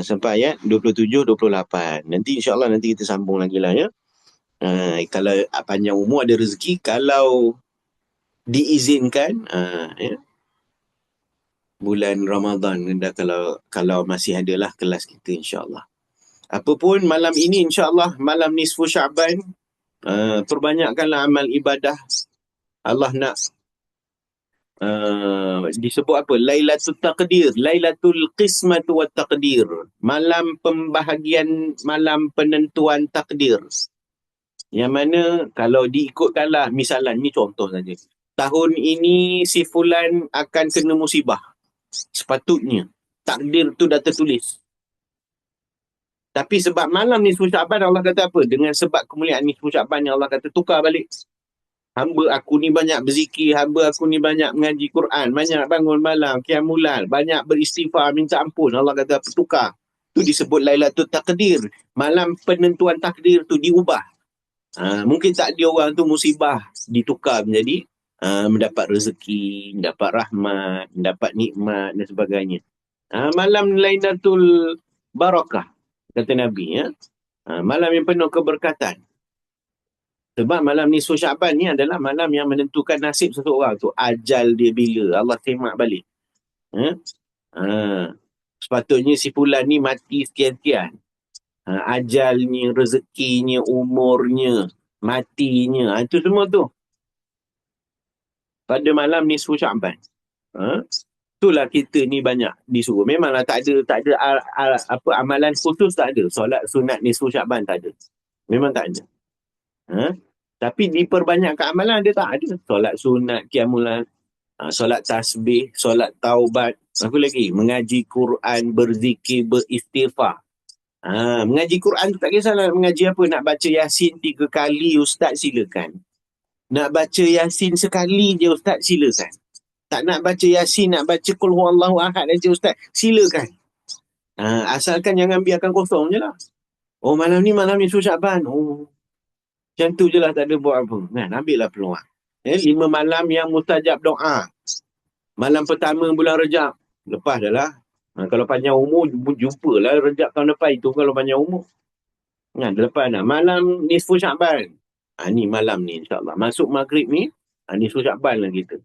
Sampai ayat 27-28. Nanti insyaAllah nanti kita sambung lagi lah ya. Kalau panjang umur ada rezeki, kalau diizinkan ya, bulan Ramadan dah, kalau masih adalah kelas kita insyaAllah. Apapun malam ini insyaAllah, malam nisfu Sya'ban, perbanyakkanlah amal ibadah. Allah nak disebut apa? Lailatul Taqdir, Lailatul Qismat wa Taqdir. Malam pembahagian, malam penentuan takdir. Yang mana kalau diikutkanlah, misalnya ni contoh saja. Tahun ini si fulan akan kena musibah. Sepatutnya takdir tu dah tertulis. Tapi sebab malam nisfu Sya'ban, Allah kata apa? Dengan sebab kemuliaan nisfu Sya'ban, Allah kata tukar balik. Hamba aku ni banyak berzikir, hamba aku ni banyak mengaji Quran, banyak bangun malam, qiyamul, banyak beristighfar, minta ampun. Allah kata tukar. Tu disebut Lailatul Taqdir. Malam penentuan takdir tu diubah. Mungkin tak dia orang tu musibah, ditukar menjadi mendapat rezeki, mendapat rahmat, mendapat nikmat dan sebagainya. Malam Lailatul Barakah, kata Nabi ya. Malam yang penuh keberkatan. Sebab malam nisfu Sya'ban ni adalah malam yang menentukan nasib seseorang tu. Ajal dia bila Allah semak balik. Sepatutnya si fulan ni mati sekian-sekian. Ajalnya, rezekinya, umurnya, matinya. Itu semua tu pada malam nisfu Sya'ban. Itulah kita ni banyak disuruh. Memanglah tak ada amalan khusus, tak ada. Solat sunat nisfu Sya'ban tak ada. Memang tak ada. Tapi diperbanyakkan amalan dia tak ada. Solat sunat, qiyamul, solat tasbih, solat taubat, apa lagi? Mengaji Quran, berzikir, beristighfar. Mengaji Quran tu tak kisahlah mengaji apa. Nak baca Yasin 3 kali, ustaz silakan. Nak baca Yasin sekali je, ustaz silakan. Tak nak baca Yasin, nak baca Qul Huwallahu Ahad aja, ustaz silakan. Asalkan jangan biarkan kosong je lah. Malam ni nisfu Sya'ban. Macam tu je lah, tak ada buat apa. Ambillah peluang. 5 malam yang mustajab doa. Malam pertama bulan Rejab. Lepas dah lah. Kalau panjang umur, jumpalah Rejab tahun depan itu kalau panjang umur. Lepas dah. Malam nisfu Sya'ban. Ni malam ni insyaAllah. Masuk maghrib ni, nisfu Sya'ban lah kita.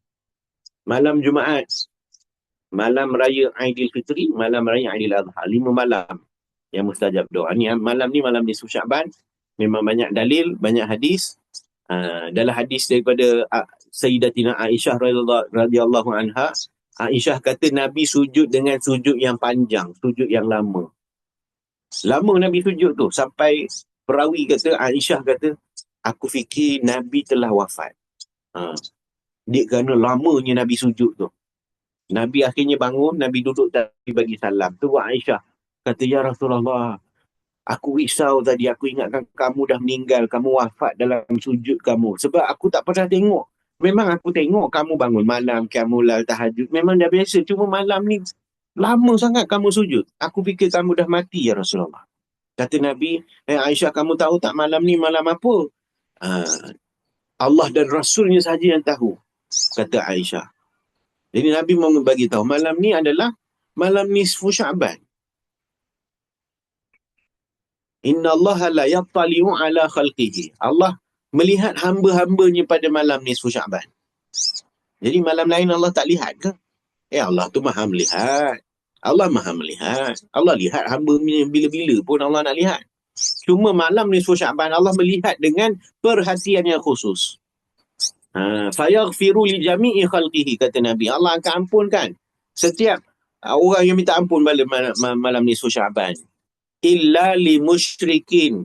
Malam Jumaat. Malam Raya Aidilfitri. Malam Raya Aidiladha. 5 malam yang mustajab doa. Malam ni malam nisfu Sya'ban. Memang banyak dalil, banyak hadis. Dalam hadis daripada Sayyidatina Aisyah radhiyallahu anha, Aisyah kata Nabi sujud dengan sujud yang panjang, sujud yang lama. Lama Nabi sujud tu, sampai perawi kata, Aisyah kata, aku fikir Nabi telah wafat. Dia kerana lamanya Nabi sujud tu. Nabi akhirnya bangun, Nabi duduk tadi bagi salam. Tu Aisyah kata, ya Rasulullah, aku risau tadi, aku ingatkan kamu dah meninggal, kamu wafat dalam sujud kamu. Sebab aku tak pernah tengok. Memang aku tengok kamu bangun malam, kamu lah tahajud. Memang dah biasa. Cuma malam ni lama sangat kamu sujud. Aku fikir kamu dah mati ya Rasulullah. Kata Nabi, Aisyah, kamu tahu tak malam ni malam apa? Allah dan Rasulnya saja yang tahu. Kata Aisyah. Jadi Nabi mau bagi tahu malam ni adalah malam nisfu Sya'ban. Inna Allah la yattali'u ala khalqihi. Allah melihat hamba-hambanya pada malam nisfu Sya'ban. Jadi malam lain Allah tak lihat ke? Allah tu maha melihat. Allah maha melihat. Allah lihat hamba bila-bila pun Allah nak lihat. Cuma malam nisfu Sya'ban Allah melihat dengan perhatian yang khusus. Fayaghfiru li jami'i khalqihi, kata Nabi. Allah akan ampunkan setiap orang yang minta ampun pada malam nisfu Sya'ban. Illa li musyrikin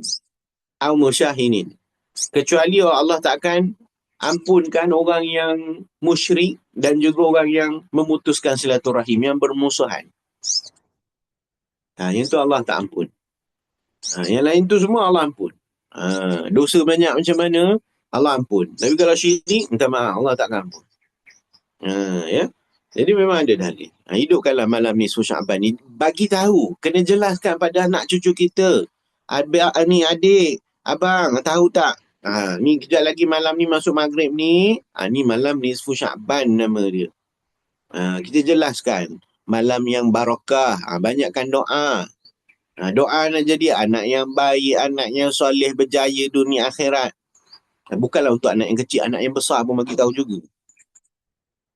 aw musyahinin. Kecuali Allah tak akan ampunkan orang yang musyrik dan juga orang yang memutuskan silaturahim, yang bermusuhan. Yang tu Allah tak ampun. Yang lain tu semua Allah ampun. Dosa banyak macam mana Allah ampun. Tapi kalau syirik, minta maaf, Allah tak akan ampun. Ya. Jadi memang ada dalil. Hidupkanlah malam ni Sya'ban ni. Bagi tahu, kena jelaskan pada anak cucu kita. Ni adik, abang, tahu tak? Ni kejap lagi malam ni masuk maghrib ni. Ni malam nisfu Sya'ban nama dia. Kita jelaskan. Malam yang barakah. Banyakkan doa. Doa nak jadi anak yang baik, anak yang soleh, berjaya dunia akhirat. Bukanlah untuk anak yang kecil, anak yang besar pun bagi tahu juga.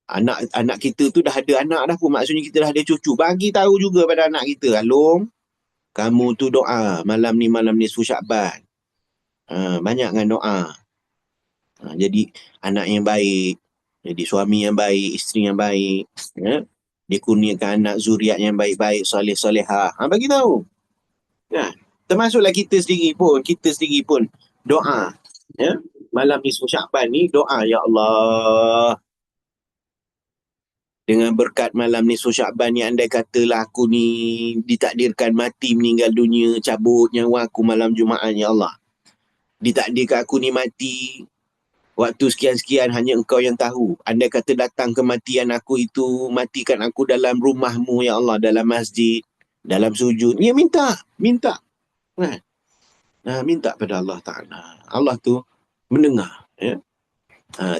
Anak kita tu dah ada anak dah pun, maksudnya kita dah ada cucu. Bagi tahu juga pada anak kita, Alung, kamu tu doa malam ni nisfu Sya'ban. Banyakkan doa. Jadi anak yang baik, jadi suami yang baik, isteri yang baik, ya? Dikurniakan anak zuriat yang baik-baik, soleh-solehah. Bagi tahu. Ya. Termasuklah kita sendiri pun doa. Ya? Malam nisfu Sya'ban ni doa, ya Allah, dengan berkat malam nisfu Sya'ban ni, andai katalah aku ni ditakdirkan mati, meninggal dunia, cabut nyawa aku malam Jumaat, ya Allah, ditakdirkan aku ni mati waktu sekian-sekian, hanya Engkau yang tahu. Andai kata datang kematian aku itu, matikan aku dalam rumah-Mu, ya Allah, dalam masjid, dalam sujud. Ya, minta. Kan? Minta pada Allah Ta'ala. Allah tu mendengar. Ya?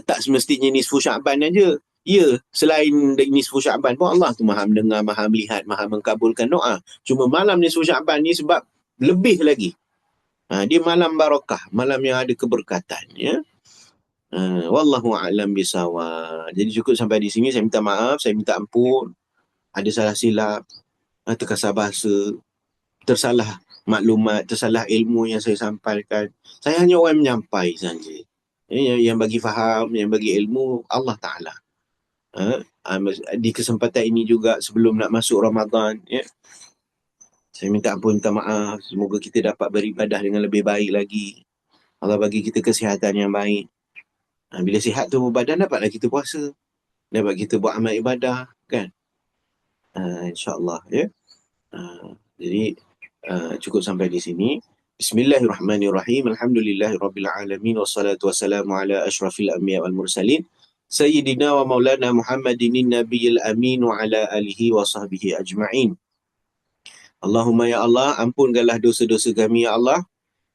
Tak semestinya nisfu Sya'ban aja. Ya, selain nisfu Sya'ban pun Allah tu maha mendengar, maha melihat, maha mengkabulkan doa. Cuma malam nisfu Sya'ban ni sebab lebih lagi. Dia malam barakah, malam yang ada keberkatan. Ya. Wallahu a'lam bisawab. Jadi cukup sampai di sini. Saya minta maaf, saya minta ampun. Ada salah silap, terkasar bahasa, tersalah maklumat, tersalah ilmu yang saya sampaikan. Saya hanya orang menyampai saja. Yang bagi faham, yang bagi ilmu, Allah Ta'ala. Di kesempatan ini juga, sebelum nak masuk Ramadan, ya, saya minta ampun, minta maaf. Semoga kita dapat beribadah dengan lebih baik lagi. Allah bagi kita kesihatan yang baik. Bila sihat tu badan, dapatlah kita puasa, dapat kita buat amal ibadah, kan? InsyaAllah, ya. Jadi cukup sampai di sini. Bismillahirrahmanirrahim. Alhamdulillahirrabbilalamin. Wassalatu wassalamu ala ashrafil anbiya wal mursalin. Sayyidina wa maulana Muhammadin nabiyil amin wa ala alihi wa sahbihi ajma'in. Allahumma ya Allah, ampunkanlah dosa-dosa kami ya Allah.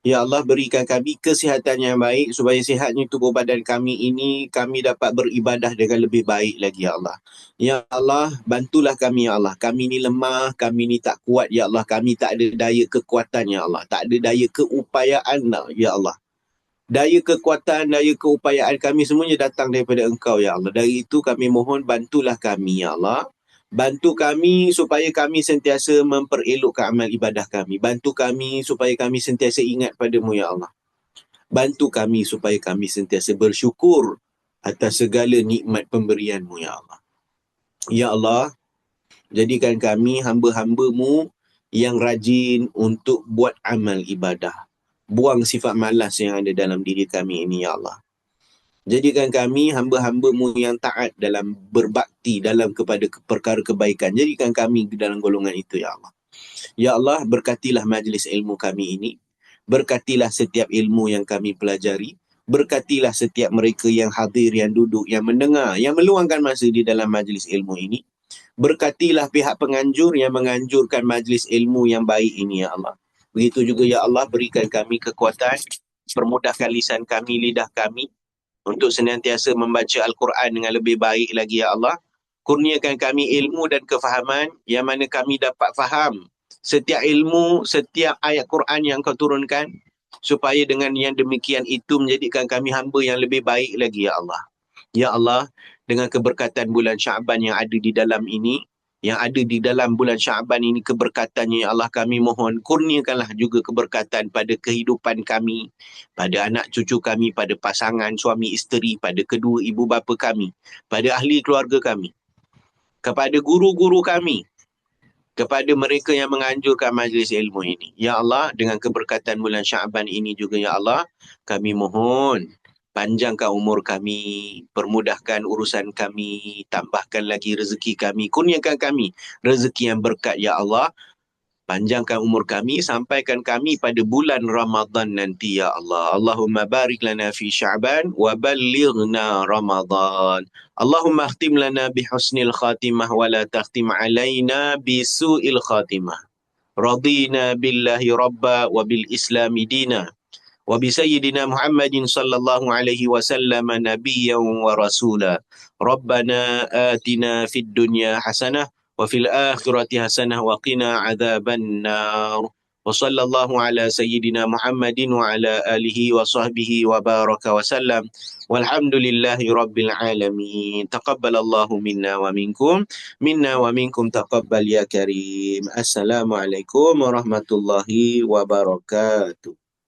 Ya Allah, berikan kami kesihatan yang baik, supaya sihatnya tubuh badan kami ini, kami dapat beribadah dengan lebih baik lagi ya Allah. Ya Allah, bantulah kami ya Allah. Kami ni lemah, kami ni tak kuat ya Allah. Kami tak ada daya kekuatan ya Allah. Tak ada daya keupayaan ya Allah. Daya kekuatan, daya keupayaan kami semuanya datang daripada Engkau ya Allah. Dari itu kami mohon, bantulah kami ya Allah. Bantu kami supaya kami sentiasa memperelokkan amal ibadah kami. Bantu kami supaya kami sentiasa ingat padamu ya Allah. Bantu kami supaya kami sentiasa bersyukur atas segala nikmat pemberianmu ya Allah. Ya Allah, jadikan kami hamba-hambamu yang rajin untuk buat amal ibadah. Buang sifat malas yang ada dalam diri kami ini ya Allah. Jadikan kami hamba-hamba-Mu yang taat dalam berbakti dalam kepada perkara kebaikan. Jadikan kami dalam golongan itu, Ya Allah. Ya Allah, berkatilah majlis ilmu kami ini. Berkatilah setiap ilmu yang kami pelajari. Berkatilah setiap mereka yang hadir, yang duduk, yang mendengar, yang meluangkan masa di dalam majlis ilmu ini. Berkatilah pihak penganjur yang menganjurkan majlis ilmu yang baik ini, Ya Allah. Begitu juga, Ya Allah, berikan kami kekuatan, permudahkan lisan kami, lidah kami, untuk senantiasa membaca Al-Quran dengan lebih baik lagi, Ya Allah. Kurniakan kami ilmu dan kefahaman yang mana kami dapat faham setiap ilmu, setiap ayat Quran yang Kau turunkan, supaya dengan yang demikian itu menjadikan kami hamba yang lebih baik lagi, Ya Allah. Ya Allah, dengan keberkatan bulan Syaban yang ada di dalam ini, yang ada di dalam bulan Syaban ini keberkatannya, Ya Allah, kami mohon kurniakanlah juga keberkatan pada kehidupan kami, pada anak cucu kami, pada pasangan suami isteri, pada kedua ibu bapa kami, pada ahli keluarga kami, kepada guru-guru kami, kepada mereka yang menganjurkan majlis ilmu ini. Ya Allah, dengan keberkatan bulan Syaban ini juga, Ya Allah, kami mohon panjangkan umur kami, permudahkan urusan kami, tambahkan lagi rezeki kami, kurniakan kami rezeki yang berkat, Ya Allah. Panjangkan umur kami, sampaikan kami pada bulan Ramadan nanti, Ya Allah. Allahumma barik lana fi Sya'ban wa ballighna Ramadan. Allahumma khtim lana bi husnil khatimah wa la takhtim alaina bi su'il khatimah. Radina billahi rabba wa bil islami dina. Wa bi sayyidina Muhammadin sallallahu alaihi wasallam nabiyyan wa rasula. Rabbana atina fid dunya hasanah wa fil akhirati hasanah wa qina adzaban nar. Wa sallallahu ala sayyidina Muhammadin wa ala alihi wa sahbihi wa baraka wa sallam. Walhamdulillahi rabbil alamin. Taqabbalallahu minna wa minkum. Minna wa minkum taqabbal ya karim. Assalamualaikum warahmatullahi wabarakatuh.